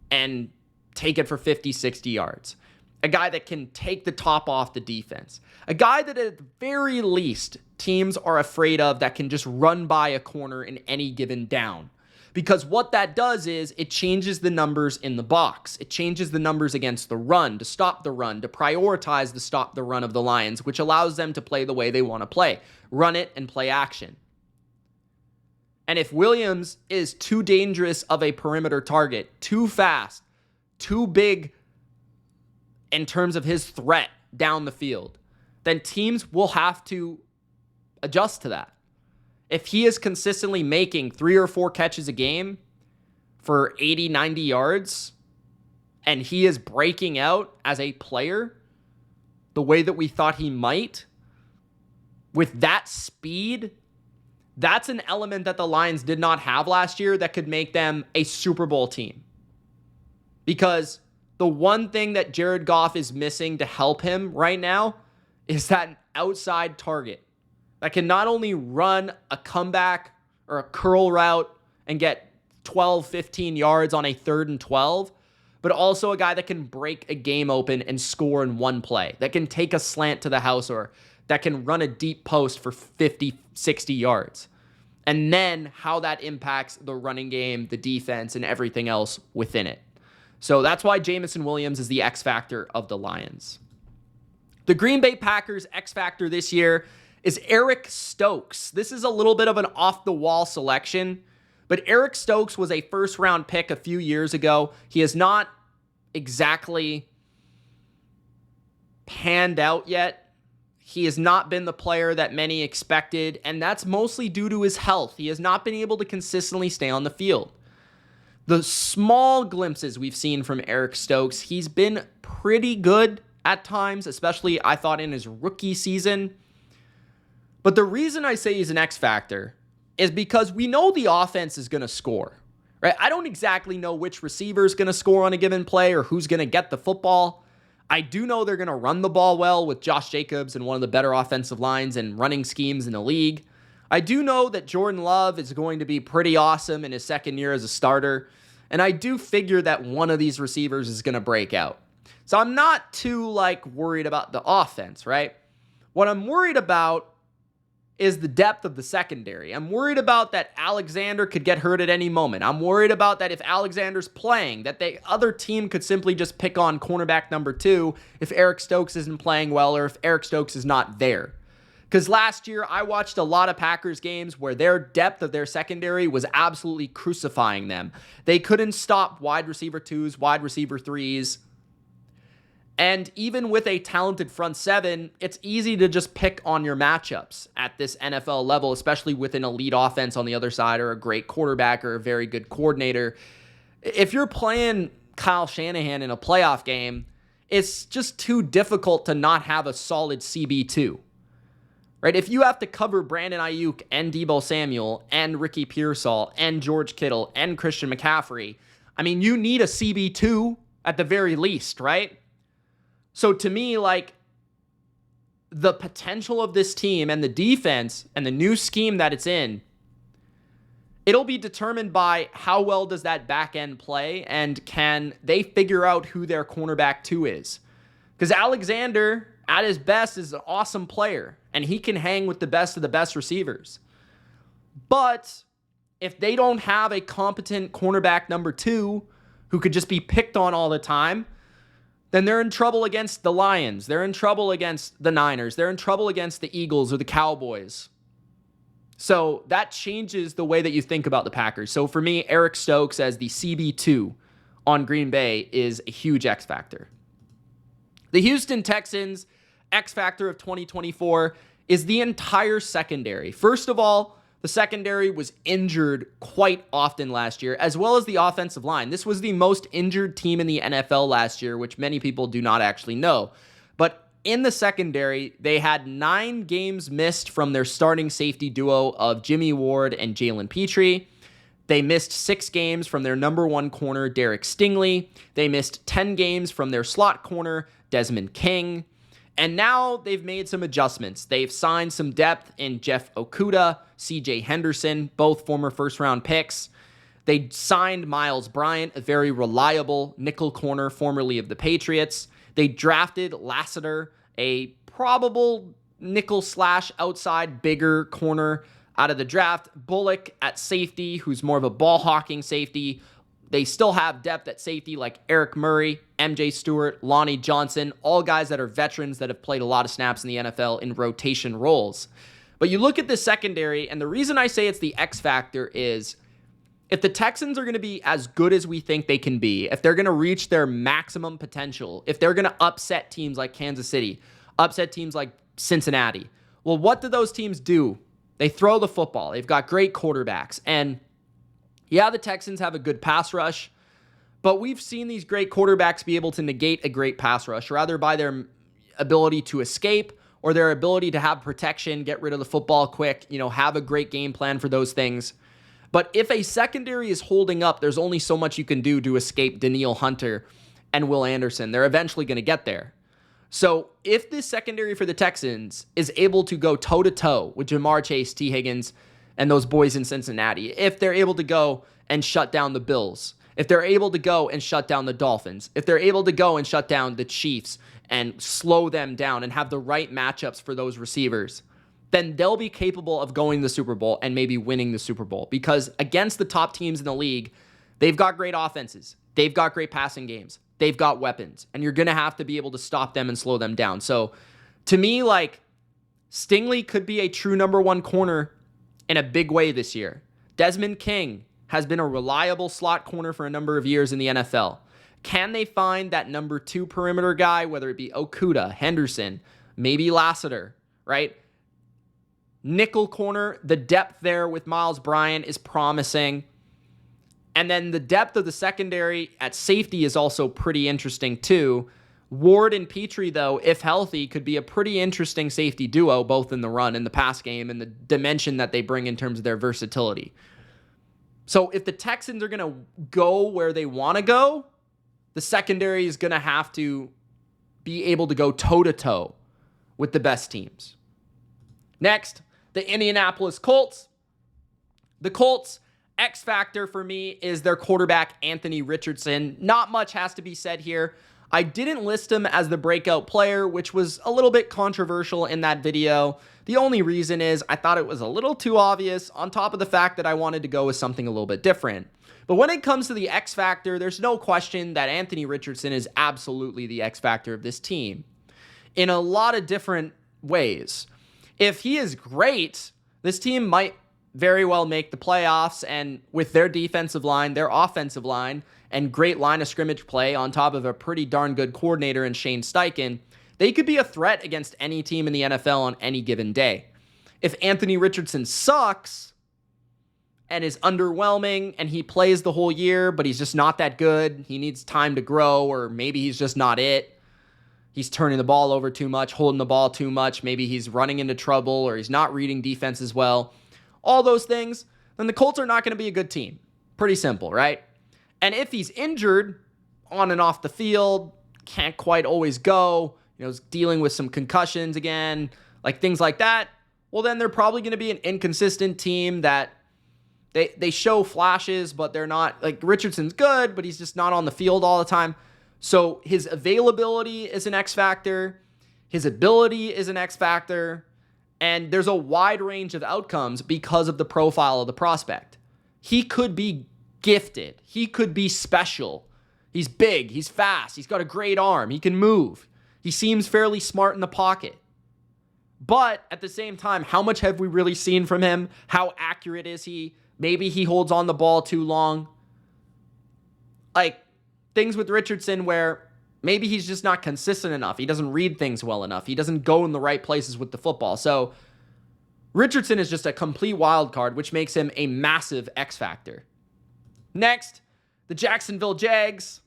and take it for 50, 60 yards. A guy that can take the top off the defense. A guy that at the very least teams are afraid of, that can just run by a corner in any given down. Because what that does is it changes the numbers in the box. It changes the numbers against the run, to stop the run, to prioritize the stop the run of the Lions, which allows them to play the way they want to play. Run it and play action. And if Williams is too dangerous of a perimeter target, too fast, too big in terms of his threat down the field, then teams will have to adjust to that. If he is consistently making 3 or 4 catches a game for 80, 90 yards, and he is breaking out as a player the way that we thought he might, with that speed, that's an element that the Lions did not have last year that could make them a Super Bowl team. Because the one thing that Jared Goff is missing to help him right now is that outside target that can not only run a comeback or a curl route and get 12, 15 yards on a 3rd and 12, but also a guy that can break a game open and score in one play, that can take a slant to the house, or that can run a deep post for 50, 60 yards. And then how that impacts the running game, the defense, and everything else within it. So that's why Jameson Williams is the X factor of the Lions. The Green Bay Packers X factor this year is Eric Stokes. This is a little bit of an off-the-wall selection, but Eric Stokes was a first-round pick a few years ago. He has not exactly panned out yet. He has not been the player that many expected, and that's mostly due to his health. He has not been able to consistently stay on the field. The small glimpses we've seen from Eric Stokes, he's been pretty good at times, especially I thought in his rookie season. But the reason I say he's an X factor is because we know the offense is going to score, right? I don't exactly know which receiver is going to score on a given play or who's going to get the football. I do know they're going to run the ball well with Josh Jacobs and one of the better offensive lines and running schemes in the league. I do know that Jordan Love is going to be pretty awesome in his second year as a starter. And I do figure that one of these receivers is going to break out. So I'm not too worried about the offense, right? What I'm worried about is the depth of the secondary. I'm worried about that Alexander could get hurt at any moment. I'm worried about that if Alexander's playing, that the other team could simply just pick on cornerback number 2 if Eric Stokes isn't playing well or if Eric Stokes is not there. Because last year, I watched a lot of Packers games where their depth of their secondary was absolutely crucifying them. They couldn't stop wide receiver 2s, wide receiver 3s. And even with a talented front seven, it's easy to just pick on your matchups at this NFL level, especially with an elite offense on the other side or a great quarterback or a very good coordinator. If you're playing Kyle Shanahan in a playoff game, it's just too difficult to not have a solid CB2. Right? If you have to cover Brandon Ayuk and Deebo Samuel and Ricky Pearsall and George Kittle and Christian McCaffrey, I mean, you need a CB2 at the very least, right? So to me, like, the potential of this team and the defense and the new scheme that it's in, it'll be determined by how well does that back end play and can they figure out who their cornerback 2 is. Because Alexander, at his best, is an awesome player, and he can hang with the best of the best receivers. But if they don't have a competent cornerback number 2 who could just be picked on all the time, then they're in trouble against the Lions. They're in trouble against the Niners. They're in trouble against the Eagles or the Cowboys. So that changes the way that you think about the Packers. So for me, Eric Stokes as the CB2 on Green Bay is a huge X factor. The Houston Texans X factor of 2024 is the entire secondary. First of all, the secondary was injured quite often last year, as well as the offensive line. This was the most injured team in the NFL last year, which many people do not actually know. But in the secondary, they had 9 games missed from their starting safety duo of Jimmy Ward and Jalen Petrie. They missed 6 games from their number 1 corner, Derek Stingley. They missed 10 games from their slot corner, Desmond King. And now they've made some adjustments. They've signed some depth in Jeff Okudah, CJ Henderson, both former first-round picks. They signed Miles Bryant, a very reliable nickel corner, formerly of the Patriots. They drafted Lassiter, a probable nickel/outside bigger corner out of the draft. Bullock at safety, who's more of a ball-hawking safety. They still have depth at safety like Eric Murray, MJ Stewart, Lonnie Johnson, all guys that are veterans that have played a lot of snaps in the NFL in rotation roles. But you look at the secondary, and the reason I say it's the X factor is if the Texans are going to be as good as we think they can be, if they're going to reach their maximum potential, if they're going to upset teams like Kansas City, upset teams like Cincinnati, well, what do those teams do? They throw the football. They've got great quarterbacks, and yeah, the Texans have a good pass rush, but we've seen these great quarterbacks be able to negate a great pass rush, rather by their ability to escape or their ability to have protection, get rid of the football quick, have a great game plan for those things. But if a secondary is holding up, there's only so much you can do to escape Danielle Hunter and Will Anderson. They're eventually going to get there. So if this secondary for the Texans is able to go toe-to-toe with Jamar Chase, T. Higgins, and those boys in Cincinnati, if they're able to go and shut down the Bills, if they're able to go and shut down the Dolphins, if they're able to go and shut down the Chiefs and slow them down and have the right matchups for those receivers, then they'll be capable of going to the Super Bowl and maybe winning the Super Bowl. Because against the top teams in the league, they've got great offenses. They've got great passing games. They've got weapons. And you're going to have to be able to stop them and slow them down. So to me, Stingley could be a true number 1 corner in a big way this year. Desmond King has been a reliable slot corner for a number of years in the NFL. Can they find that number 2 perimeter guy, whether it be Okudah, Henderson, maybe Lassiter, right? Nickel corner, the depth there with Miles Bryant is promising. And then the depth of the secondary at safety is also pretty interesting too. Ward and Petrie, though, if healthy, could be a pretty interesting safety duo, both in the run and the pass game, and the dimension that they bring in terms of their versatility. So if the Texans are going to go where they want to go, the secondary is going to have to be able to go toe-to-toe with the best teams. Next, the Indianapolis Colts. The Colts' X factor for me is their quarterback, Anthony Richardson. Not much has to be said here. I didn't list him as the breakout player, which was a little bit controversial in that video. The only reason is I thought it was a little too obvious, on top of the fact that I wanted to go with something a little bit different. But when it comes to the X factor, there's no question that Anthony Richardson is absolutely the X factor of this team in a lot of different ways. If he is great, this team might very well make the playoffs, and with their defensive line, their offensive line, and great line of scrimmage play on top of a pretty darn good coordinator in Shane Steichen, they could be a threat against any team in the NFL on any given day. If Anthony Richardson sucks and is underwhelming and he plays the whole year, but he's just not that good, he needs time to grow, or maybe he's just not it. He's turning the ball over too much, holding the ball too much, maybe he's running into trouble, or he's not reading defense as well. All those things, then the Colts are not going to be a good team. Pretty simple, right? And if he's injured on and off the field, can't quite always go, dealing with some concussions again, like things like that, well, then they're probably going to be an inconsistent team that they show flashes, but they're not, like, Richardson's good, but he's just not on the field all the time. So his availability is an X factor. His ability is an X factor. And there's a wide range of outcomes because of the profile of the prospect. He could be gifted. He could be special. He's big. He's fast. He's got a great arm. He can move. He seems fairly smart in the pocket. But at the same time, how much have we really seen from him? How accurate is he? Maybe he holds on the ball too long. Like, things with Richardson where maybe he's just not consistent enough. He doesn't read things well enough. He doesn't go in the right places with the football. So Richardson is just a complete wild card, which makes him a massive X factor. Next, the Jacksonville Jags.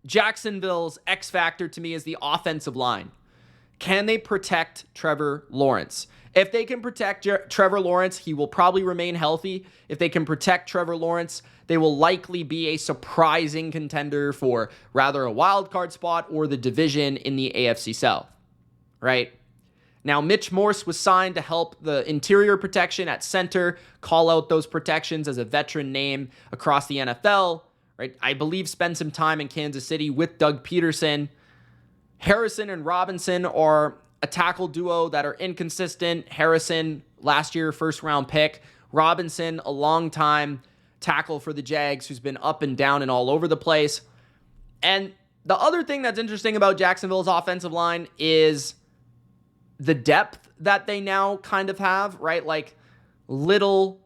Jacksonville's X factor to me is the offensive line. Can they protect Trevor Lawrence? If they can protect Trevor Lawrence, he will probably remain healthy. If they can protect Trevor Lawrence, they will likely be a surprising contender for rather a wild card spot or the division in the AFC South, right? Now, Mitch Morse was signed to help the interior protection at center, call out those protections as a veteran name across the NFL, right? I believe spend some time in Kansas City with Doug Peterson. Harrison and Robinson are a tackle duo that are inconsistent. Harrison, last year, first-round pick. Robinson, a long-time tackle for the Jags who's been up and down and all over the place. And the other thing that's interesting about Jacksonville's offensive line is the depth that they now kind of have, right? Like Little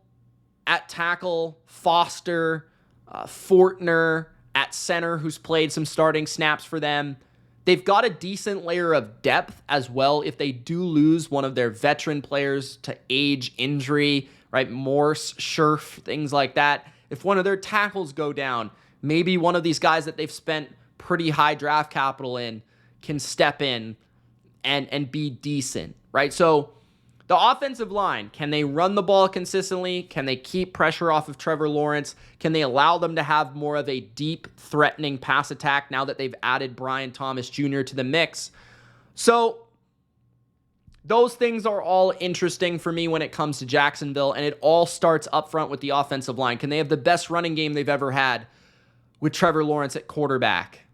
at tackle, Foster, Fortner at center, who's played some starting snaps for them. They've got a decent layer of depth as well if they do lose one of their veteran players to age, injury, right? Morse, Scherf, things like that. If one of their tackles go down, maybe one of these guys that they've spent pretty high draft capital in can step in and be decent, right? So the offensive line, can they run the ball consistently? Can they keep pressure off of Trevor Lawrence? Can they allow them to have more of a deep, threatening pass attack now that they've added Brian Thomas Jr. to the mix? So those things are all interesting for me when it comes to Jacksonville, and it all starts up front with the offensive line. Can they have the best running game they've ever had with Trevor Lawrence at quarterback?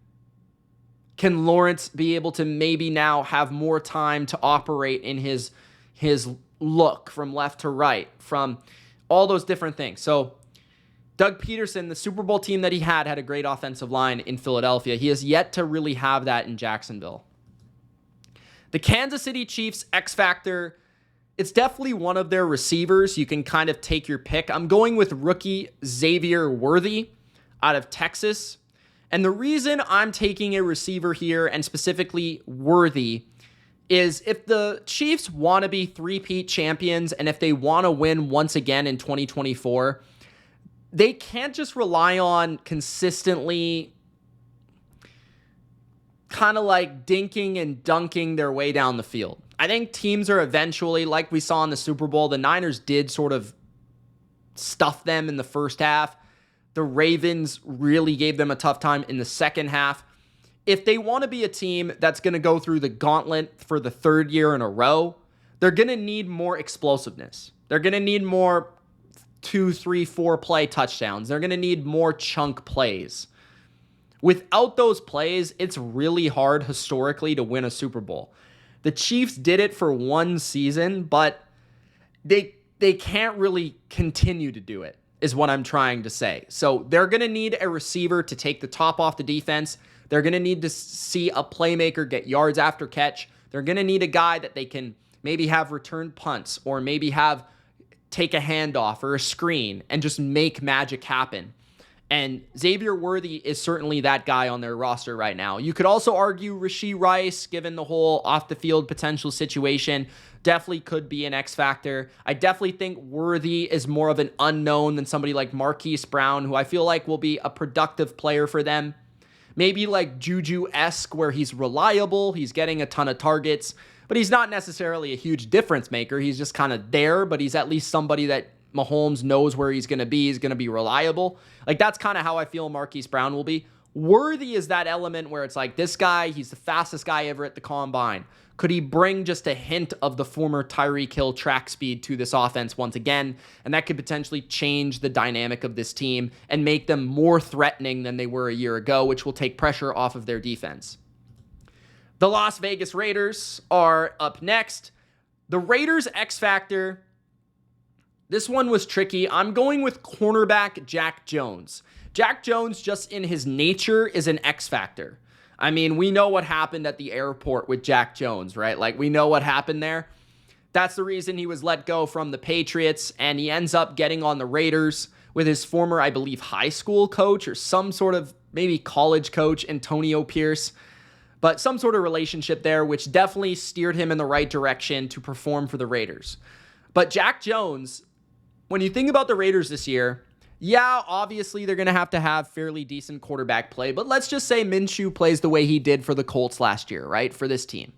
Can Lawrence be able to maybe now have more time to operate in his look from left to right, from all those different things? So Doug Peterson, the Super Bowl team that he had a great offensive line in Philadelphia. He has yet to really have that in Jacksonville. The Kansas City Chiefs X Factor, it's definitely one of their receivers. You can kind of take your pick. I'm going with rookie Xavier Worthy out of Texas. And the reason I'm taking a receiver here, and specifically Worthy, is if the Chiefs want to be three-peat champions and if they want to win once again in 2024, they can't just rely on consistently kind of like dinking and dunking their way down the field. I think teams are eventually, like we saw in the Super Bowl, the Niners did sort of stuff them in the first half. The Ravens really gave them a tough time in the second half. If they want to be a team that's going to go through the gauntlet for the third year in a row, they're going to need more explosiveness. They're going to need more 2, 3, 4 play touchdowns. They're going to need more chunk plays, Without those plays, it's really hard historically to win a Super Bowl. The Chiefs did it for one season, but they can't really continue to do it, is what I'm trying to say. So they're going to need a receiver to take the top off the defense. They're going to need to see a playmaker get yards after catch. They're going to need a guy that they can maybe have return punts or maybe have take a handoff or a screen and just make magic happen. And Xavier Worthy is certainly that guy on their roster right now. You could also argue Rashee Rice, given the whole off-the-field potential situation, definitely could be an X factor. I definitely think Worthy is more of an unknown than somebody like Marquise Brown, who I feel like will be a productive player for them. Maybe like Juju-esque, where he's reliable, he's getting a ton of targets, but he's not necessarily a huge difference maker. He's just kind of there, but he's at least somebody that Mahomes knows where he's going to be. He's going to be reliable. Like, that's kind of how I feel Marquise Brown will be. Worthy is that element where it's like, this guy, he's the fastest guy ever at the combine. Could he bring just a hint of the former Tyreek Hill track speed to this offense once again? And that could potentially change the dynamic of this team and make them more threatening than they were a year ago, which will take pressure off of their defense. The Las Vegas Raiders are up next. The Raiders' X factor, this one was tricky. I'm going with cornerback Jack Jones. Jack Jones, just in his nature, is an X factor. I mean, we know what happened at the airport with Jack Jones, right? Like, we know what happened there. That's the reason he was let go from the Patriots, and he ends up getting on the Raiders with his former, I believe, high school coach or some sort of maybe college coach, Antonio Pierce. But some sort of relationship there, which definitely steered him in the right direction to perform for the Raiders. But Jack Jones, when you think about the Raiders this year, yeah, obviously they're going to have fairly decent quarterback play, but let's just say Minshew plays the way he did for the Colts last year, right, for this team.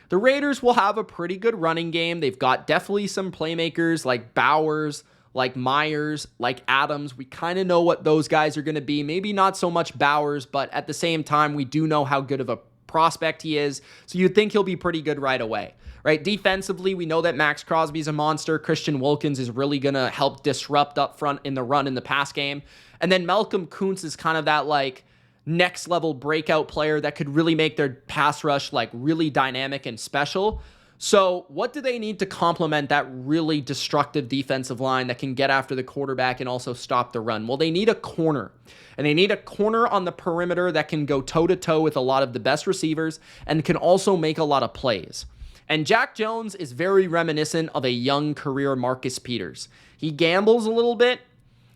The Raiders will have a pretty good running game. They've got definitely some playmakers like Bowers, like Myers, like Adams. We kind of know what those guys are going to be. Maybe not so much Bowers, but at the same time, we do know how good of a prospect he is, so you'd think he'll be pretty good right away. Right? Defensively, we know that Max Crosby's a monster. Christian Wilkins is really going to help disrupt up front in the run in the pass game. And then Malcolm Kuntz is kind of that like next level breakout player that could really make their pass rush like really dynamic and special. So what do they need to complement that really destructive defensive line that can get after the quarterback and also stop the run? Well, they need a corner. And they need a corner on the perimeter that can go toe-to-toe with a lot of the best receivers and can also make a lot of plays. And Jack Jones is very reminiscent of a young career Marcus Peters. He gambles a little bit.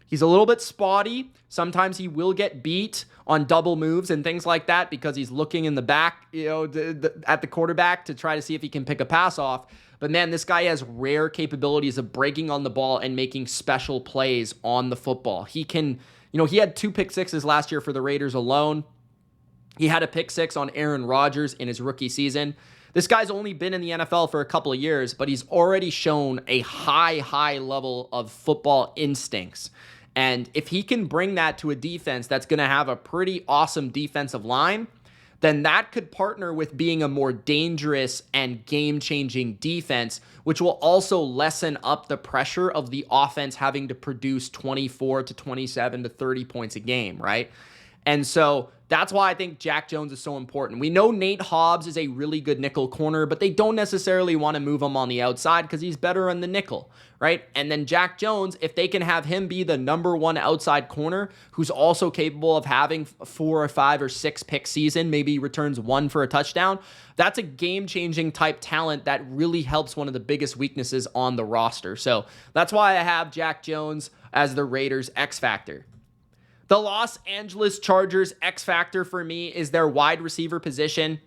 He's a little bit spotty. Sometimes he will get beat on double moves and things like that because he's looking in the back, at the quarterback to try to see if he can pick a pass off. But man, this guy has rare capabilities of breaking on the ball and making special plays on the football. He can, he had 2 pick sixes last year for the Raiders alone. He had a pick six on Aaron Rodgers in his rookie season. This guy's only been in the NFL for a couple of years, but he's already shown a high level of football instincts. And if he can bring that to a defense that's going to have a pretty awesome defensive line, then that could partner with being a more dangerous and game-changing defense, which will also lessen up the pressure of the offense having to produce 24 to 27 to 30 points a game, right? And so that's why I think Jack Jones is so important. We know Nate Hobbs is a really good nickel corner, but they don't necessarily want to move him on the outside because he's better on the nickel, right? And then Jack Jones, if they can have him be the number 1 outside corner who's also capable of having 4 or 5 or 6 pick season, maybe returns 1 for a touchdown, that's a game-changing type talent that really helps one of the biggest weaknesses on the roster. So that's why I have Jack Jones as the Raiders' X factor. The Los Angeles Chargers X factor for me is their wide receiver position.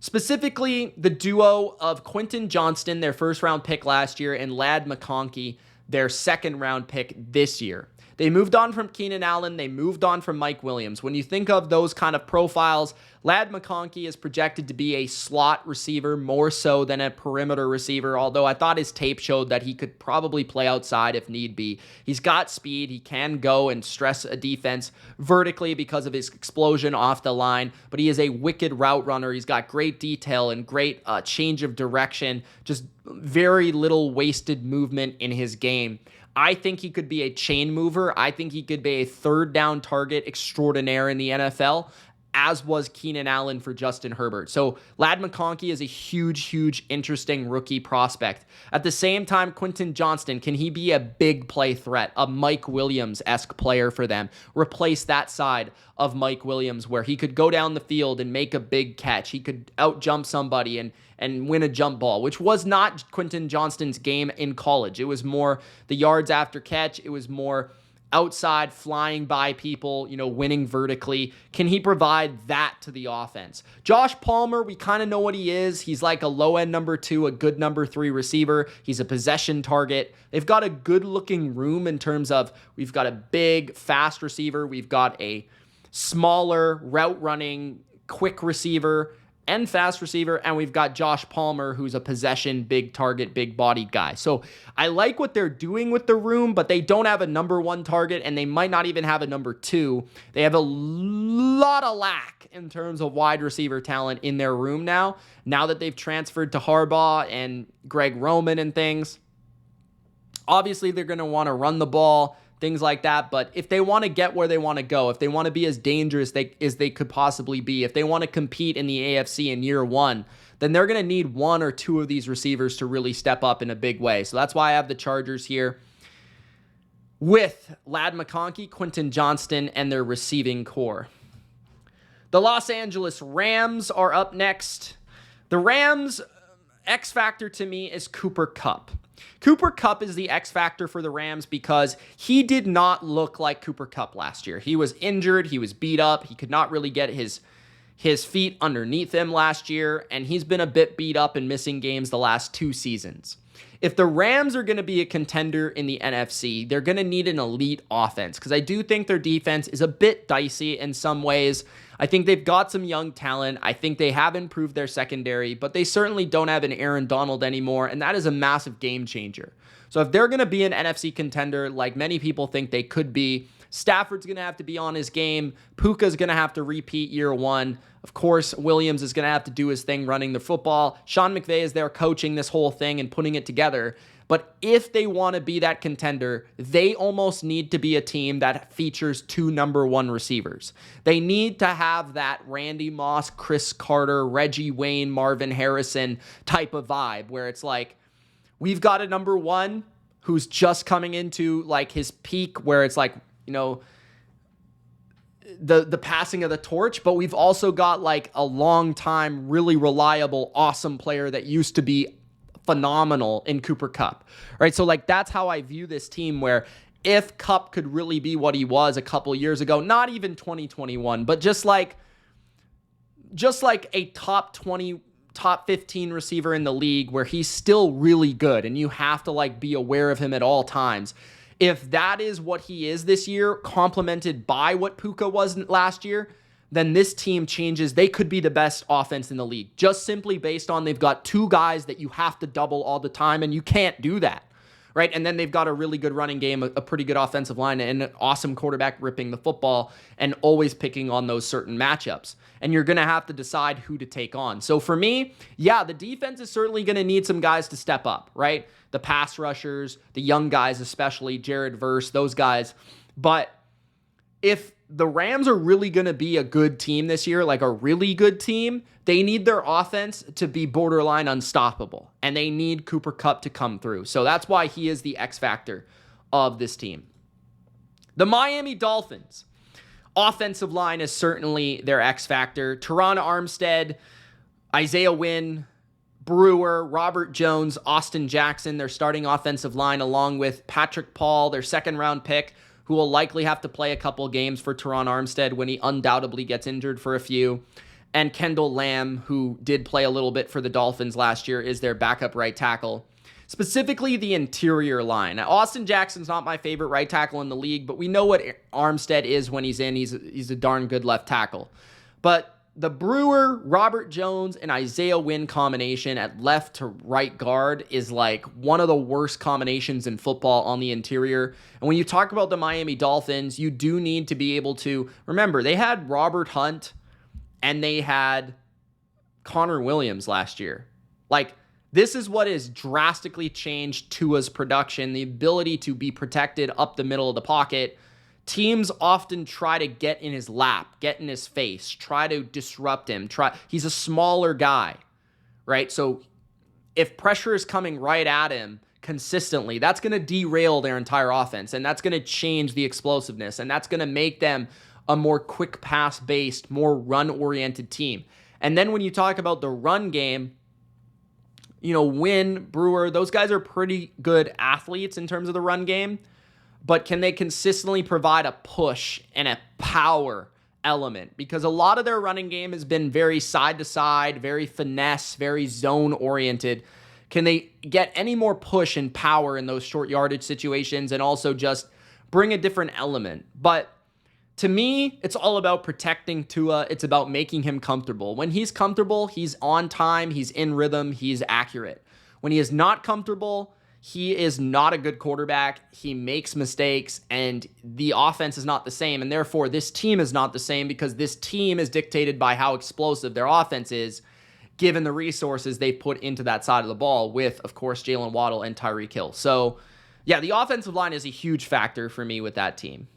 Specifically, the duo of Quentin Johnston, their first-round pick last year, and Ladd McConkey, their second-round pick this year. They moved on from Keenan Allen. They moved on from Mike Williams. When you think of those kind of profiles, Ladd McConkey is projected to be a slot receiver more so than a perimeter receiver, although I thought his tape showed that he could probably play outside if need be. He's got speed. He can go and stress a defense vertically because of his explosion off the line, but he is a wicked route runner. He's got great detail and great change of direction, just very little wasted movement in his game. I think he could be a chain mover. I think he could be a third down target extraordinaire in the NFL. as was Keenan Allen for Justin Herbert. So Ladd McConkey is a huge, interesting rookie prospect. At the same time, Quentin Johnston, can he be a big play threat, a Mike Williams-esque player for them? Replace that side of Mike Williams where he could go down the field and make a big catch. He could out-jump somebody and win a jump ball, which was not Quentin Johnston's game in college. It was more the yards after catch. It was more outside, flying by people, winning vertically. Can he provide that to the offense? Josh Palmer, we kind of know what he is. He's like a low-end number 2, a good number 3 receiver. He's a possession target. They've got a good-looking room in terms of we've got a big, fast receiver. We've got a smaller, route-running, quick receiver and fast receiver, and we've got Josh Palmer, who's a possession, big target, big-bodied guy. So I like what they're doing with the room, but they don't have a number 1 target, and they might not even have a number 2. They have a lot of lack in terms of wide receiver talent in their room now that they've transferred to Harbaugh and Greg Roman and things. Obviously, they're going to want to run the ball, things like that. But if they want to get where they want to go, if they want to be as dangerous as they could possibly be, if they want to compete in the AFC in year 1, then they're going to need 1 or 2 of these receivers to really step up in a big way. So that's why I have the Chargers here with Ladd McConkey, Quentin Johnston, and their receiving core. The Los Angeles Rams are up next. The Rams' X factor to me is Cooper Kupp. Cooper Kupp is the X factor for the Rams because he did not look like Cooper Kupp last year. He was injured. He was beat up. He could not really get his feet underneath him last year, and he's been a bit beat up and missing games the last 2 seasons. If the Rams are going to be a contender in the NFC, they're going to need an elite offense because I do think their defense is a bit dicey in some ways. I think they've got some young talent. I think they have improved their secondary, but they certainly don't have an Aaron Donald anymore, and that is a massive game changer. So if they're going to be an NFC contender, like many people think they could be, Stafford's going to have to be on his game. Puka's going to have to repeat year 1. Of course, Williams is going to have to do his thing running the football. Sean McVay is there coaching this whole thing and putting it together. But if they want to be that contender, they almost need to be a team that features 2 number 1 receivers. They need to have that Randy Moss, Chris Carter, Reggie Wayne, Marvin Harrison type of vibe where it's like, we've got a number 1 who's just coming into like his peak where it's like, the passing of the torch, but we've also got like a long time, really reliable, awesome player that used to be phenomenal in Cooper Kupp, right? So like that's how I view this team where if Kupp could really be what he was a couple years ago, not even 2021, but just like a top 20, top 15 receiver in the league where he's still really good and you have to like be aware of him at all times. If that is what he is this year, complemented by what Puka was last year, then this team changes. They could be the best offense in the league, just simply based on they've got 2 guys that you have to double all the time, and you can't do that, right? And then they've got a really good running game, a pretty good offensive line, and an awesome quarterback ripping the football and always picking on those certain matchups. And you're going to have to decide who to take on. So for me, yeah, the defense is certainly going to need some guys to step up, right? The pass rushers, the young guys, especially Jared Verse, those guys. But if the Rams are really going to be a good team this year, like a really good team, they need their offense to be borderline unstoppable. And they need Cooper Kupp to come through. So that's why he is the X factor of this team. The Miami Dolphins. Offensive line is certainly their X factor. Teron Armstead, Isaiah Wynn, Brewer, Robert Jones, Austin Jackson, their starting offensive line, along with Patrick Paul, their second-round pick, who will likely have to play a couple games for Teron Armstead when he undoubtedly gets injured for a few. And Kendall Lamb, who did play a little bit for the Dolphins last year, is their backup right tackle. Specifically, the interior line. Now, Austin Jackson's not my favorite right tackle in the league, but we know what Armstead is when he's in. He's a darn good left tackle. But the Brewer, Robert Jones, and Isaiah Wynn combination at left to right guard is like one of the worst combinations in football on the interior. And when you talk about the Miami Dolphins, you do need to be able to remember they had Robert Hunt and they had Connor Williams last year. Like, this is what has drastically changed Tua's production, the ability to be protected up the middle of the pocket, teams often try to get in his lap, get in his face, try to disrupt him. He's a smaller guy, right? So if pressure is coming right at him consistently, that's going to derail their entire offense, and that's going to change the explosiveness, and that's going to make them a more quick pass-based, more run-oriented team. And then when you talk about the run game, Wynn, Brewer, those guys are pretty good athletes in terms of the run game, but can they consistently provide a push and a power element? Because a lot of their running game has been very side-to-side, very finesse, very zone-oriented. Can they get any more push and power in those short yardage situations and also just bring a different element? But to me, it's all about protecting Tua. It's about making him comfortable. When he's comfortable, he's on time, he's in rhythm, he's accurate. When he is not comfortable, he is not a good quarterback. He makes mistakes, and the offense is not the same. And therefore, this team is not the same because this team is dictated by how explosive their offense is, given the resources they put into that side of the ball with, of course, Jalen Waddle and Tyreek Hill. So, yeah, the offensive line is a huge factor for me with that team.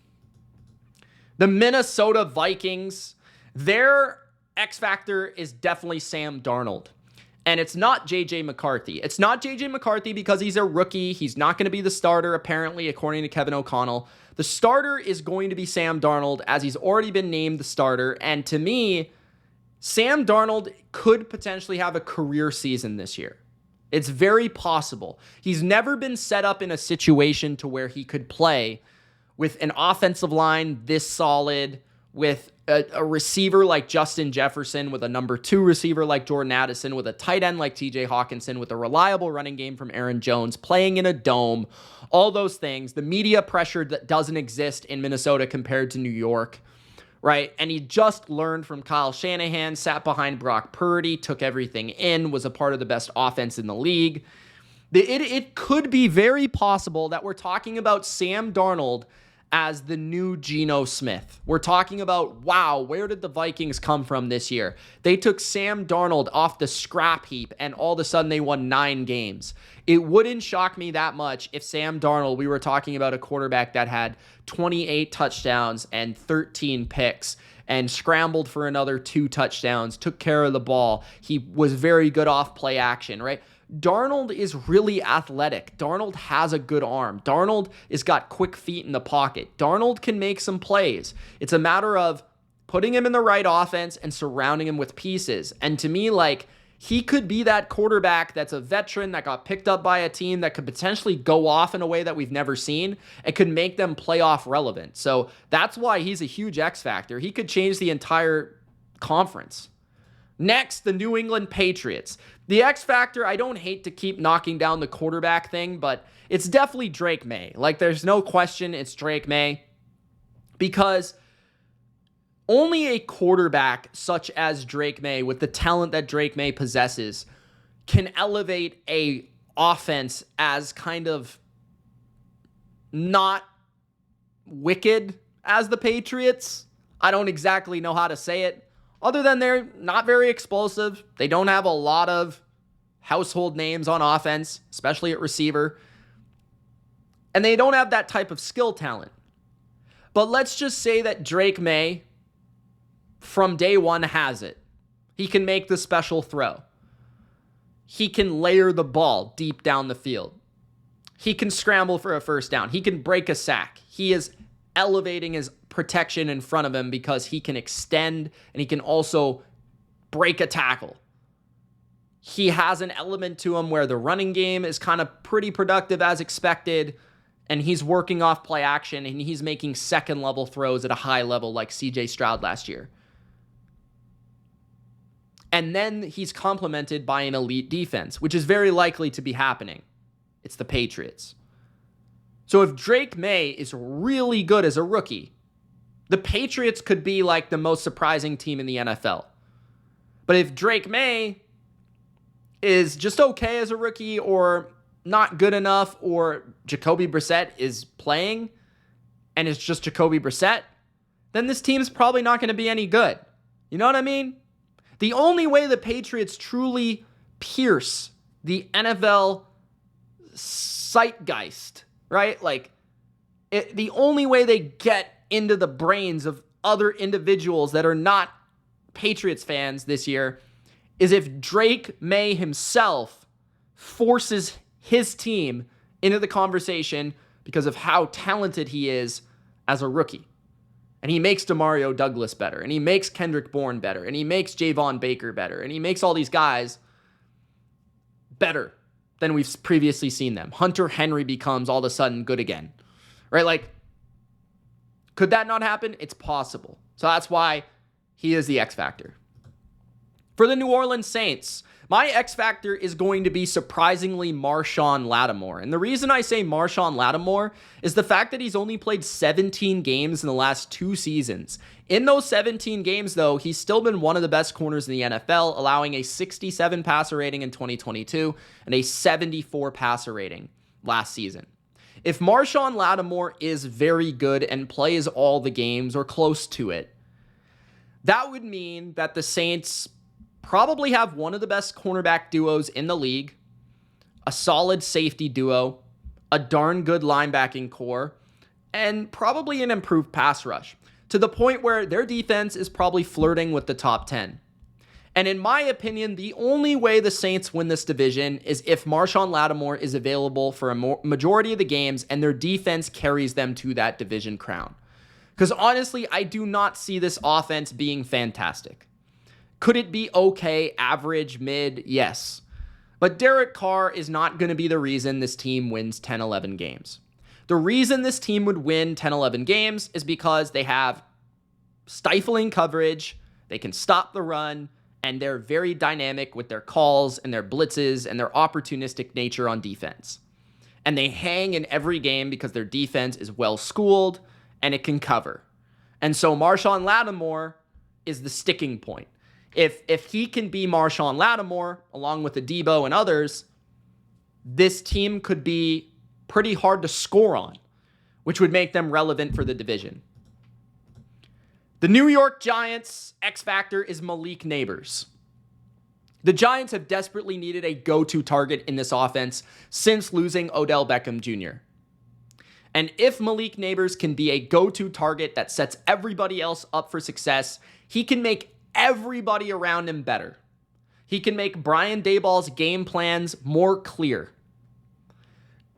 The Minnesota Vikings, their X factor is definitely Sam Darnold. And it's not J.J. McCarthy. It's not J.J. McCarthy because he's a rookie. He's not going to be the starter, apparently, according to Kevin O'Connell. The starter is going to be Sam Darnold, as he's already been named the starter. And to me, Sam Darnold could potentially have a career season this year. It's very possible. He's never been set up in a situation to where he could play with an offensive line this solid, with a receiver like Justin Jefferson, with a number 2 receiver like Jordan Addison, with a tight end like TJ Hawkinson, with a reliable running game from Aaron Jones, playing in a dome, all those things. The media pressure that doesn't exist in Minnesota compared to New York, right? And he just learned from Kyle Shanahan, sat behind Brock Purdy, took everything in, was a part of the best offense in the league. It could be very possible that we're talking about Sam Darnold as the new Geno Smith. We're talking about, wow, where did the Vikings come from this year? They took Sam Darnold off the scrap heap, and all of a sudden they won 9 games. It wouldn't shock me that much if Sam Darnold, we were talking about a quarterback that had 28 touchdowns and 13 picks and scrambled for another 2 touchdowns, took care of the ball. He was very good off play action, right? Darnold is really athletic. Darnold has a good arm. Darnold has got quick feet in the pocket. Darnold can make some plays. It's a matter of putting him in the right offense and surrounding him with pieces. And to me, he could be that quarterback that's a veteran that got picked up by a team that could potentially go off in a way that we've never seen. It could make them playoff relevant. So that's why he's a huge X factor. He could change the entire conference. Next, the New England Patriots. The X factor, I don't hate to keep knocking down the quarterback thing, but it's definitely Drake May. There's no question it's Drake May, because only a quarterback such as Drake May, with the talent that Drake May possesses, can elevate a offense as kind of not wicked as the Patriots. I don't exactly know how to say it. Other than they're not very explosive. They don't have a lot of household names on offense, especially at receiver. And they don't have that type of skill talent. But let's just say that Drake May, from day one, has it. He can make the special throw. He can layer the ball deep down the field. He can scramble for a first down. He can break a sack. He is elevating his protection in front of him because he can extend and he can also break a tackle. He has an element to him where the running game is kind of pretty productive as expected, and he's working off play action, and he's making second level throws at a high level like CJ Stroud last year. And then he's complemented by an elite defense, which is very likely to be happening. It's the Patriots. So if Drake May is really good as a rookie, the Patriots could be the most surprising team in the NFL. But if Drake May is just okay as a rookie, or not good enough, or Jacoby Brissett is playing and it's just Jacoby Brissett, then this team's probably not going to be any good. You know what I mean? The only way the Patriots truly pierce the NFL zeitgeist, right? The only way they get into the brains of other individuals that are not Patriots fans this year is if Drake May himself forces his team into the conversation because of how talented he is as a rookie. And he makes Demario Douglas better, and he makes Kendrick Bourne better, and he makes Javon Baker better, and he makes all these guys better than we've previously seen them. Hunter Henry becomes all of a sudden good again, right? Like, could that not happen? It's possible. So that's why he is the X factor. For the New Orleans Saints, my X factor is going to be surprisingly Marshawn Lattimore. And the reason I say Marshawn Lattimore is the fact that he's only played 17 games in the last 2 seasons. In those 17 games, though, he's still been one of the best corners in the NFL, allowing a 67 passer rating in 2022 and a 74 passer rating last season. If Marshawn Lattimore is very good and plays all the games or close to it, that would mean that the Saints probably have one of the best cornerback duos in the league, a solid safety duo, a darn good linebacking core, and probably an improved pass rush, to the point where their defense is probably flirting with the top 10. And in my opinion, the only way the Saints win this division is if Marshawn Lattimore is available for a majority of the games and their defense carries them to that division crown. Because honestly, I do not see this offense being fantastic. Could it be okay, average, mid? Yes. But Derek Carr is not going to be the reason this team wins 10-11 games. The reason this team would win 10-11 games is because they have stifling coverage, they can stop the run, and they're very dynamic with their calls and their blitzes and their opportunistic nature on defense. And they hang in every game because their defense is well-schooled and it can cover. And so Marshawn Lattimore is the sticking point. If he can be Marshawn Lattimore, along with Adebo and others, this team could be pretty hard to score on, which would make them relevant for the division. The New York Giants' X factor is Malik Neighbors. The Giants have desperately needed a go-to target in this offense since losing Odell Beckham Jr. And if Malik Neighbors can be a go-to target that sets everybody else up for success, he can make everybody around him better. He can make Brian Daboll's game plans more clear.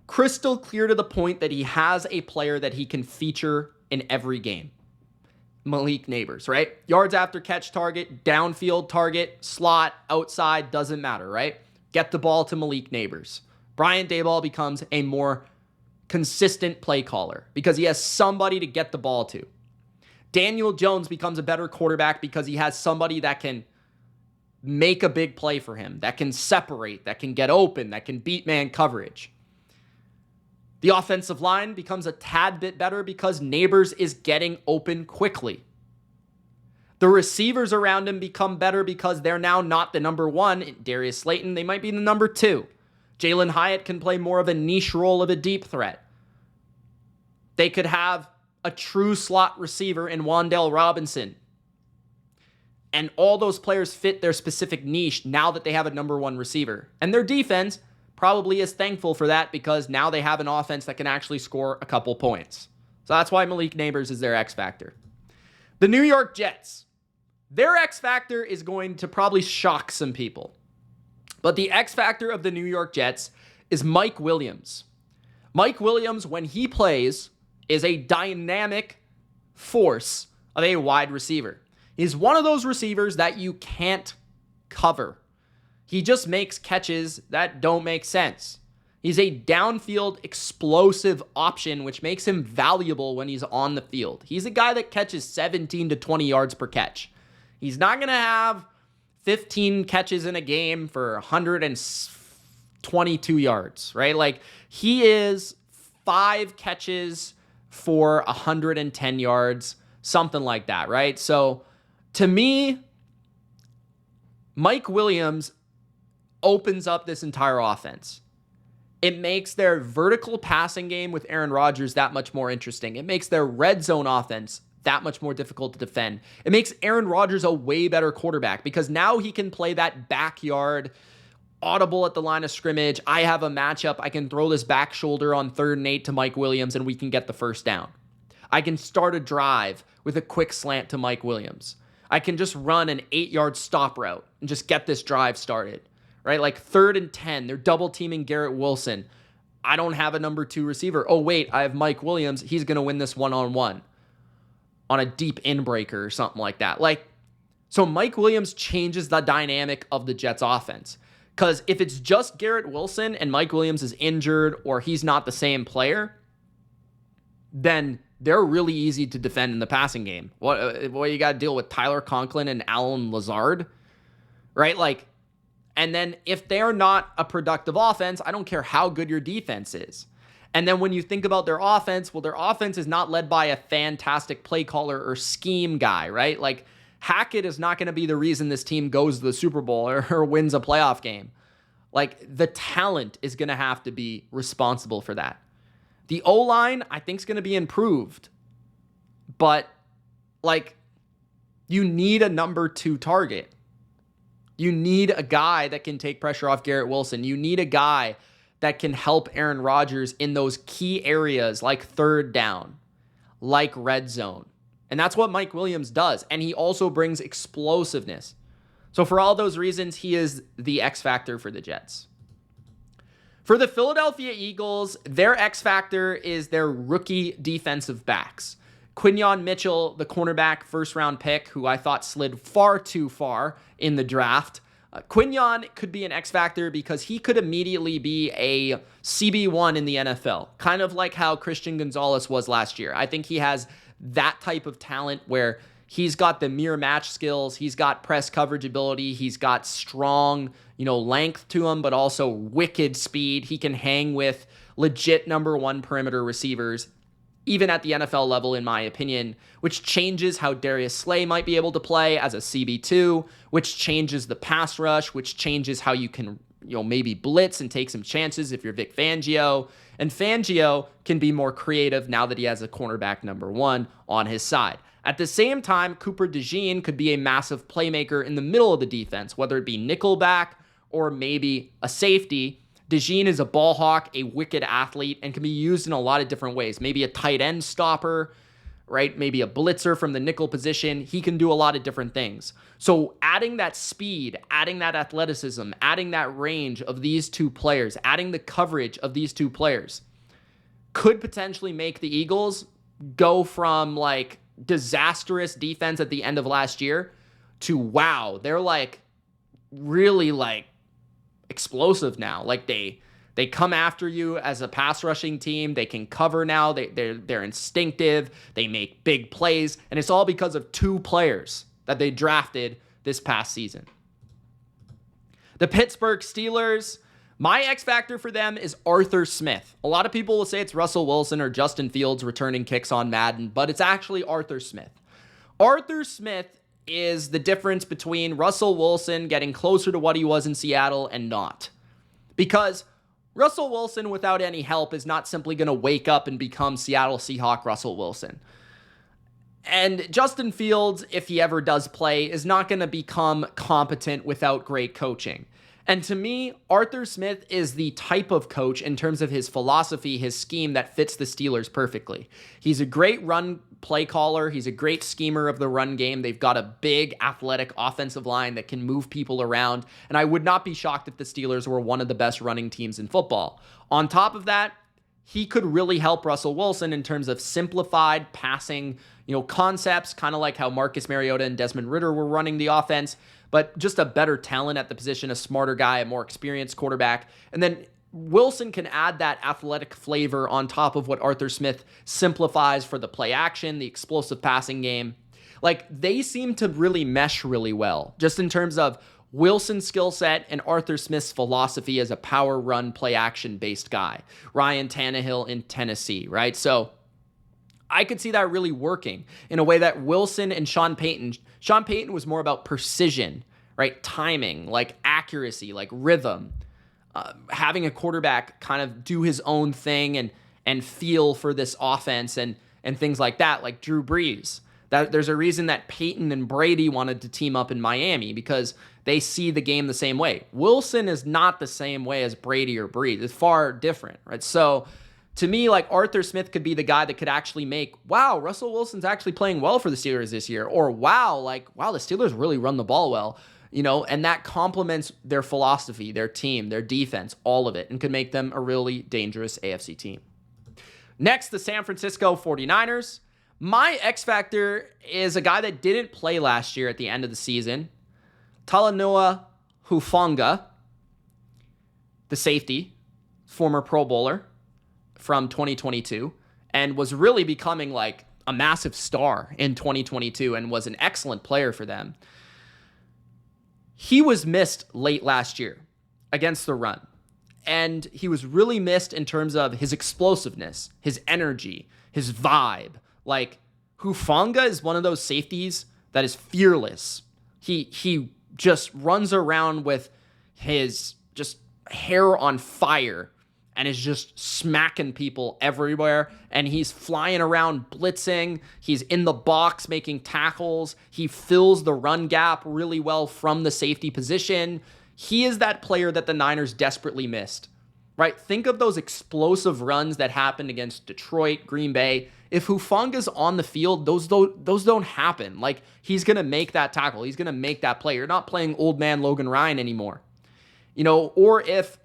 Crystal clear to the point that he has a player that he can feature in every game. Malik Neighbors, right? Yards after catch target, downfield target, slot, outside, doesn't matter, right? Get the ball to Malik Neighbors. Brian Daboll becomes a more consistent play caller because he has somebody to get the ball to. Daniel Jones becomes a better quarterback because he has somebody that can make a big play for him, that can separate, that can get open, that can beat man coverage. The offensive line becomes a tad bit better because Neighbors is getting open quickly. The receivers around him become better because they're now not the number 1. Darius Slayton, they might be the number 2. Jalen Hyatt can play more of a niche role of a deep threat. They could have a true slot receiver in Wan'Dale Robinson. And all those players fit their specific niche now that they have a number 1 receiver. And their defense probably is thankful for that because now they have an offense that can actually score a couple points. So that's why Malik Neighbors is their X factor. The New York Jets. Their X factor is going to probably shock some people. But the X factor of the New York Jets is Mike Williams. Mike Williams, when he plays, is a dynamic force of a wide receiver. He's one of those receivers that you can't cover. He just makes catches that don't make sense. He's a downfield explosive option, which makes him valuable when he's on the field. He's a guy that catches 17 to 20 yards per catch. He's not going to have 15 catches in a game for 122 yards, right? Like, he is 5 catches for 110 yards, something like that, right? So to me, Mike Williams opens up this entire offense. It makes their vertical passing game with Aaron Rodgers that much more interesting. It makes their red zone offense that much more difficult to defend. It makes Aaron Rodgers a way better quarterback because now he can play that backyard audible at the line of scrimmage. I have a matchup. I can throw this back shoulder on 3rd and 8 to Mike Williams and we can get the first down. I can start a drive with a quick slant to Mike Williams. I can just run an 8-yard stop route and just get this drive started, right? Like 3rd and 10, they're double teaming Garrett Wilson. I don't have a number 2 receiver. Oh, wait, I have Mike Williams. He's going to win this one-on-one on a deep in-breaker or something like that. So Mike Williams changes the dynamic of the Jets offense. Because if it's just Garrett Wilson and Mike Williams is injured or he's not the same player, then they're really easy to defend in the passing game. What you got to deal with Tyler Conklin and Alan Lazard, right? And then if they're not a productive offense, I don't care how good your defense is. And then when you think about their offense, well, their offense is not led by a fantastic play caller or scheme guy, right? Hackett is not going to be the reason this team goes to the Super Bowl or wins a playoff game. The talent is going to have to be responsible for that. The O-line, I think, is going to be improved. But, you need a number 2 target. You need a guy that can take pressure off Garrett Wilson. You need a guy that can help Aaron Rodgers in those key areas like 3rd down, like red zone. And that's what Mike Williams does. And he also brings explosiveness. So for all those reasons, he is the X factor for the Jets. For the Philadelphia Eagles, their X factor is their rookie defensive backs. Quinyon Mitchell, the cornerback first-round pick, who I thought slid far too far in the draft. Quinyon could be an X factor because he could immediately be a CB1 in the NFL, kind of like how Christian Gonzalez was last year. I think he has that type of talent where he's got the mirror match skills, he's got press coverage ability, he's got strong, length to him, but also wicked speed. He can hang with legit number 1 perimeter receivers, even at the NFL level, in my opinion, which changes how Darius Slay might be able to play as a CB2, which changes the pass rush, which changes how you can, maybe blitz and take some chances if you're Vic Fangio. And Fangio can be more creative now that he has a cornerback number 1 on his side. At the same time, Cooper DeJean could be a massive playmaker in the middle of the defense, whether it be nickelback or maybe a safety. DeJean is a ball hawk, a wicked athlete, and can be used in a lot of different ways. Maybe a tight end stopper, right? Maybe a blitzer from the nickel position. He can do a lot of different things. So adding that speed, adding that athleticism, adding that range of these 2 players, adding the coverage of these 2 players could potentially make the Eagles go from disastrous defense at the end of last year to wow, they're really explosive now. They come after you as a pass rushing team. They can cover now. They're instinctive. They make big plays, and it's all because of 2 players that they drafted this past season. The Pittsburgh Steelers, my X factor for them is Arthur Smith. A lot of people will say it's Russell Wilson or Justin Fields returning kicks on Madden, but it's actually Arthur Smith. Arthur Smith is the difference between Russell Wilson getting closer to what he was in Seattle and not. Because Russell Wilson, without any help, is not simply going to wake up and become Seattle Seahawk Russell Wilson. And Justin Fields, if he ever does play, is not going to become competent without great coaching. And to me, Arthur Smith is the type of coach in terms of his philosophy, his scheme that fits the Steelers perfectly. He's a great run play caller. He's a great schemer of the run game. They've got a big athletic offensive line that can move people around. And I would not be shocked if the Steelers were one of the best running teams in football. On top of that, he could really help Russell Wilson in terms of simplified passing, concepts, kind of like how Marcus Mariota and Desmond Ridder were running the offense, but just a better talent at the position, a smarter guy, a more experienced quarterback. And then Wilson can add that athletic flavor on top of what Arthur Smith simplifies for the play action, the explosive passing game. They seem to really mesh really well, just in terms of Wilson's skill set and Arthur Smith's philosophy as a power run play action based guy. Ryan Tannehill in Tennessee, right? So I could see that really working in a way that Wilson and Sean Payton was more about precision, right? Timing, accuracy, rhythm, having a quarterback kind of do his own thing and feel for this offense and things like that, like Drew Brees. That there's a reason that Peyton and Brady wanted to team up in Miami because they see the game the same way. Wilson is not the same way as Brady or Brees. It's far different, right? So To me, like Arthur Smith could be the guy that could actually make, wow, Russell Wilson's actually playing well for the Steelers this year. Or wow, the Steelers really run the ball well, and that complements their philosophy, their team, their defense, all of it, and could make them a really dangerous AFC team. Next, the San Francisco 49ers. My X factor is a guy that didn't play last year at the end of the season, Talanoa Hufanga, the safety, former Pro Bowler from 2022, and was really becoming like a massive star in 2022 and was an excellent player for them. He was missed late last year against the run, and he was really missed in terms of his explosiveness, his energy, his vibe. Like, Hufanga is one of those safeties that is fearless. He just runs around with his just hair on fire and is just smacking people everywhere. And he's flying around blitzing. He's in the box making tackles. He fills the run gap really well from the safety position. He is that player that the Niners desperately missed, right? Think of those explosive runs that happened against Detroit, Green Bay. If Hufanga's on the field, those don't happen. Like, he's going to make that tackle. He's going to make that play. You're not playing old man Logan Ryan anymore. Or if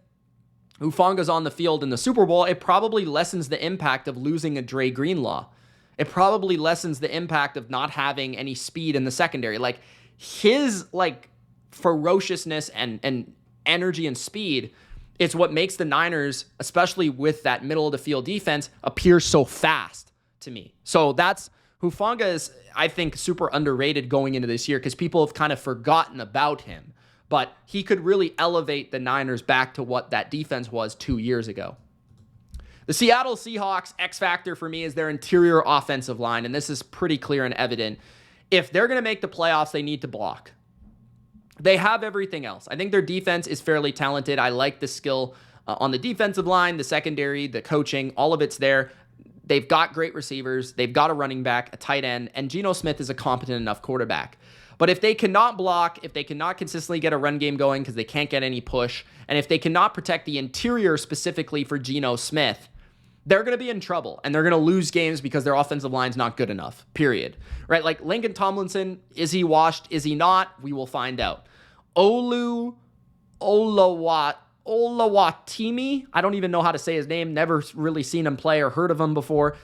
Hufanga's on the field in the Super Bowl, it probably lessens the impact of losing a Dre Greenlaw. It probably lessens the impact of not having any speed in the secondary. Like, his ferociousness and energy and speed, it's what makes the Niners, especially with that middle of the field defense, appear so fast to me. So Hufanga is, I think, super underrated going into this year because people have kind of forgotten about him. But he could really elevate the Niners back to what that defense was 2 years ago. The Seattle Seahawks X factor for me is their interior offensive line, and this is pretty clear and evident. If they're going to make the playoffs, they need to block. They have everything else. I think their defense is fairly talented. I like the skill on the defensive line, the secondary, the coaching, all of it's there. They've got great receivers. They've got a running back, a tight end, and Geno Smith is a competent enough quarterback. But if they cannot block, if they cannot consistently get a run game going because they can't get any push, and if they cannot protect the interior specifically for Geno Smith, they're going to be in trouble, and they're going to lose games because their offensive line's not good enough, period. Right? Like Lincoln Tomlinson, is he washed? Is he not? We will find out. Olawatimi, I don't even know how to say his name, never really seen him play or heard of him before.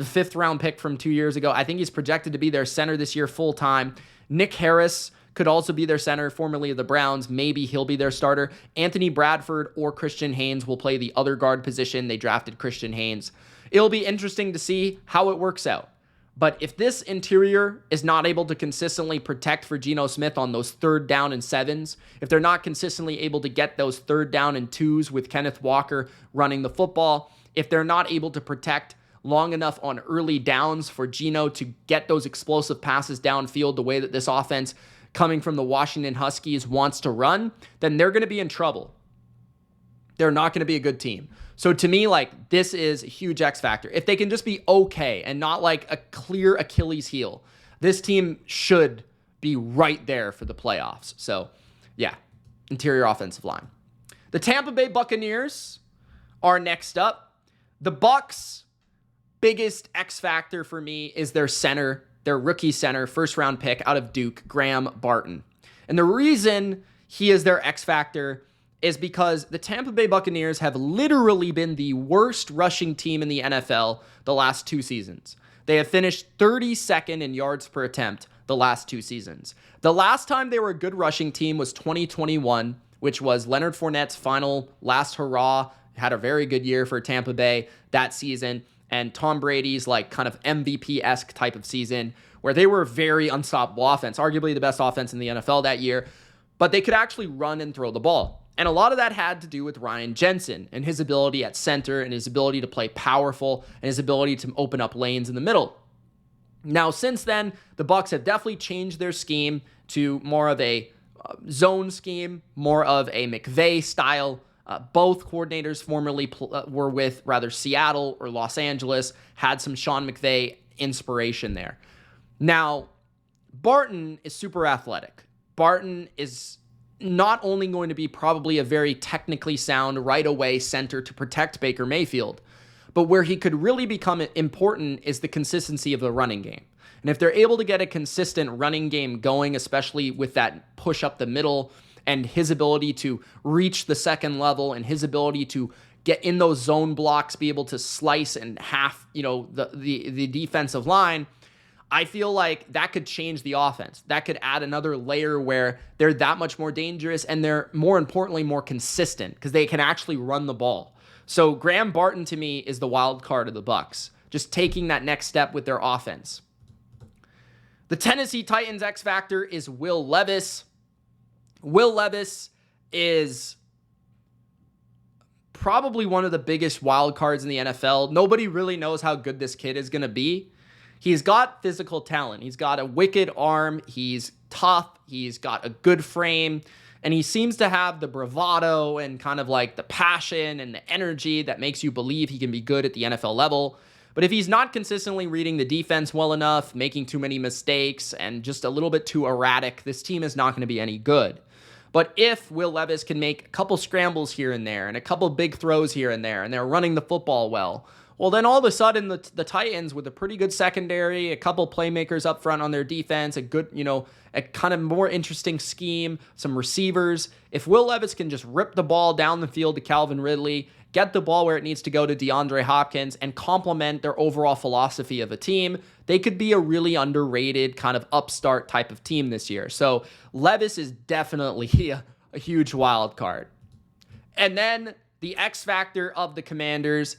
Fifth round pick from 2 years ago. I think he's projected to be their center this year full time. Nick Harris could also be their center, formerly of the Browns. Maybe he'll be their starter. Anthony Bradford or Christian Haynes will play the other guard position. They drafted Christian Haynes. It'll be interesting to see how it works out. But if this interior is not able to consistently protect for Geno Smith on those 3rd down and 7s, if they're not consistently able to get those 3rd down and 2s with Kenneth Walker running the football, if they're not able to protect long enough on early downs for Geno to get those explosive passes downfield the way that this offense coming from the Washington Huskies wants to run, then they're going to be in trouble. They're not going to be a good team. So to me, this is a huge X factor. If they can just be okay and not like a clear Achilles heel, this team should be right there for the playoffs. So yeah, interior offensive line. The Tampa Bay Buccaneers are next up. The Bucs' biggest X factor for me is their center, their rookie center, 1st round pick out of Duke, Graham Barton. And the reason he is their X factor is because the Tampa Bay Buccaneers have literally been the worst rushing team in the NFL the last 2 seasons. They have finished 32nd in yards per attempt the last 2 seasons. The last time they were a good rushing team was 2021, which was Leonard Fournette's final last hurrah. Had a very good year for Tampa Bay that season. And Tom Brady's kind of MVP-esque type of season where they were a very unstoppable offense, arguably the best offense in the NFL that year, but they could actually run and throw the ball. And a lot of that had to do with Ryan Jensen and his ability at center and his ability to play powerful and his ability to open up lanes in the middle. Now, since then, the Bucs have definitely changed their scheme to more of a zone scheme, more of a McVay style. Both coordinators formerly were with Seattle or Los Angeles, had some Sean McVay inspiration there. Now, Barton is super athletic. Barton is not only going to be probably a very technically sound right away center to protect Baker Mayfield, But where he could really become important is the consistency of the running game. And if they're able to get a consistent running game going, especially with that push up the middle and his ability to reach the second level and his ability to get in those zone blocks, be able to slice and half, the defensive line, I feel like that could change the offense. That could add another layer where they're that much more dangerous and they're, more importantly, more consistent because they can actually run the ball. So Graham Barton, to me, is the wild card of the Bucs, just taking that next step with their offense. The Tennessee Titans X Factor is Will Levis. Will Levis is probably one of the biggest wild cards in the NFL. Nobody really knows how good this kid is going to be. He's got physical talent. He's got a wicked arm. He's tough. He's got a good frame. And he seems to have the bravado and kind of like the passion and the energy that makes you believe he can be good at the NFL level. But if he's not consistently reading the defense well enough, making too many mistakes, and just a little bit too erratic, this team is not going to be any good. But if Will Levis can make a couple scrambles here and there and a couple big throws here and there, and they're running the football well, well, then all of a sudden the Titans, with a pretty good secondary, a couple playmakers up front on their defense, a good, a kind of more interesting scheme, some receivers. If Will Levis can just rip the ball down the field to Calvin Ridley, get the ball where it needs to go to DeAndre Hopkins, and complement their overall philosophy of a team, they could be a really underrated kind of upstart type of team this year. So Levis is definitely a huge wild card. And then the X factor of the Commanders,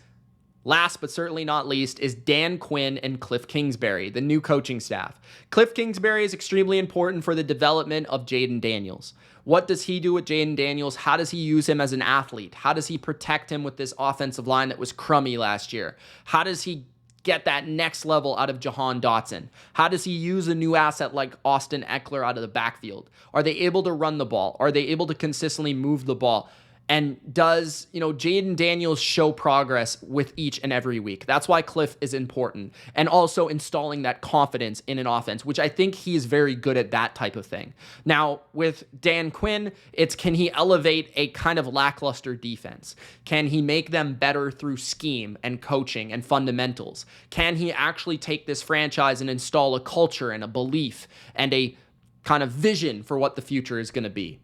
last but certainly not least, is Dan Quinn and Cliff Kingsbury, the new coaching staff. Cliff Kingsbury is extremely important for the development of Jaden Daniels. What does he do with Jaden Daniels? How does he use him as an athlete? How does he protect him with this offensive line that was crummy last year? How does he get that next level out of Jahan Dotson? How does he use a new asset like Austin Eckler out of the backfield? Are they able to run the ball? Are they able to consistently move the ball? And does, Jaden Daniels show progress with each and every week? That's why Cliff is important. And also installing that confidence in an offense, which I think he is very good at that type of thing. Now, with Dan Quinn, it's can he elevate a kind of lackluster defense? Can he make them better through scheme and coaching and fundamentals? Can he actually take this franchise and install a culture and a belief and a kind of vision for what the future is going to be?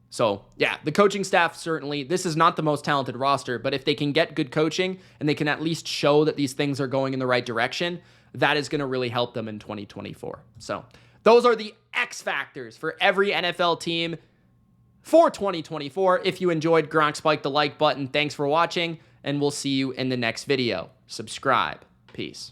So, yeah, the coaching staff, certainly, this is not the most talented roster, but if they can get good coaching and they can at least show that these things are going in the right direction, that is going to really help them in 2024. So, those are the X factors for every NFL team for 2024. If you enjoyed, Gronk, spike the like button. Thanks for watching, and we'll see you in the next video. Subscribe. Peace.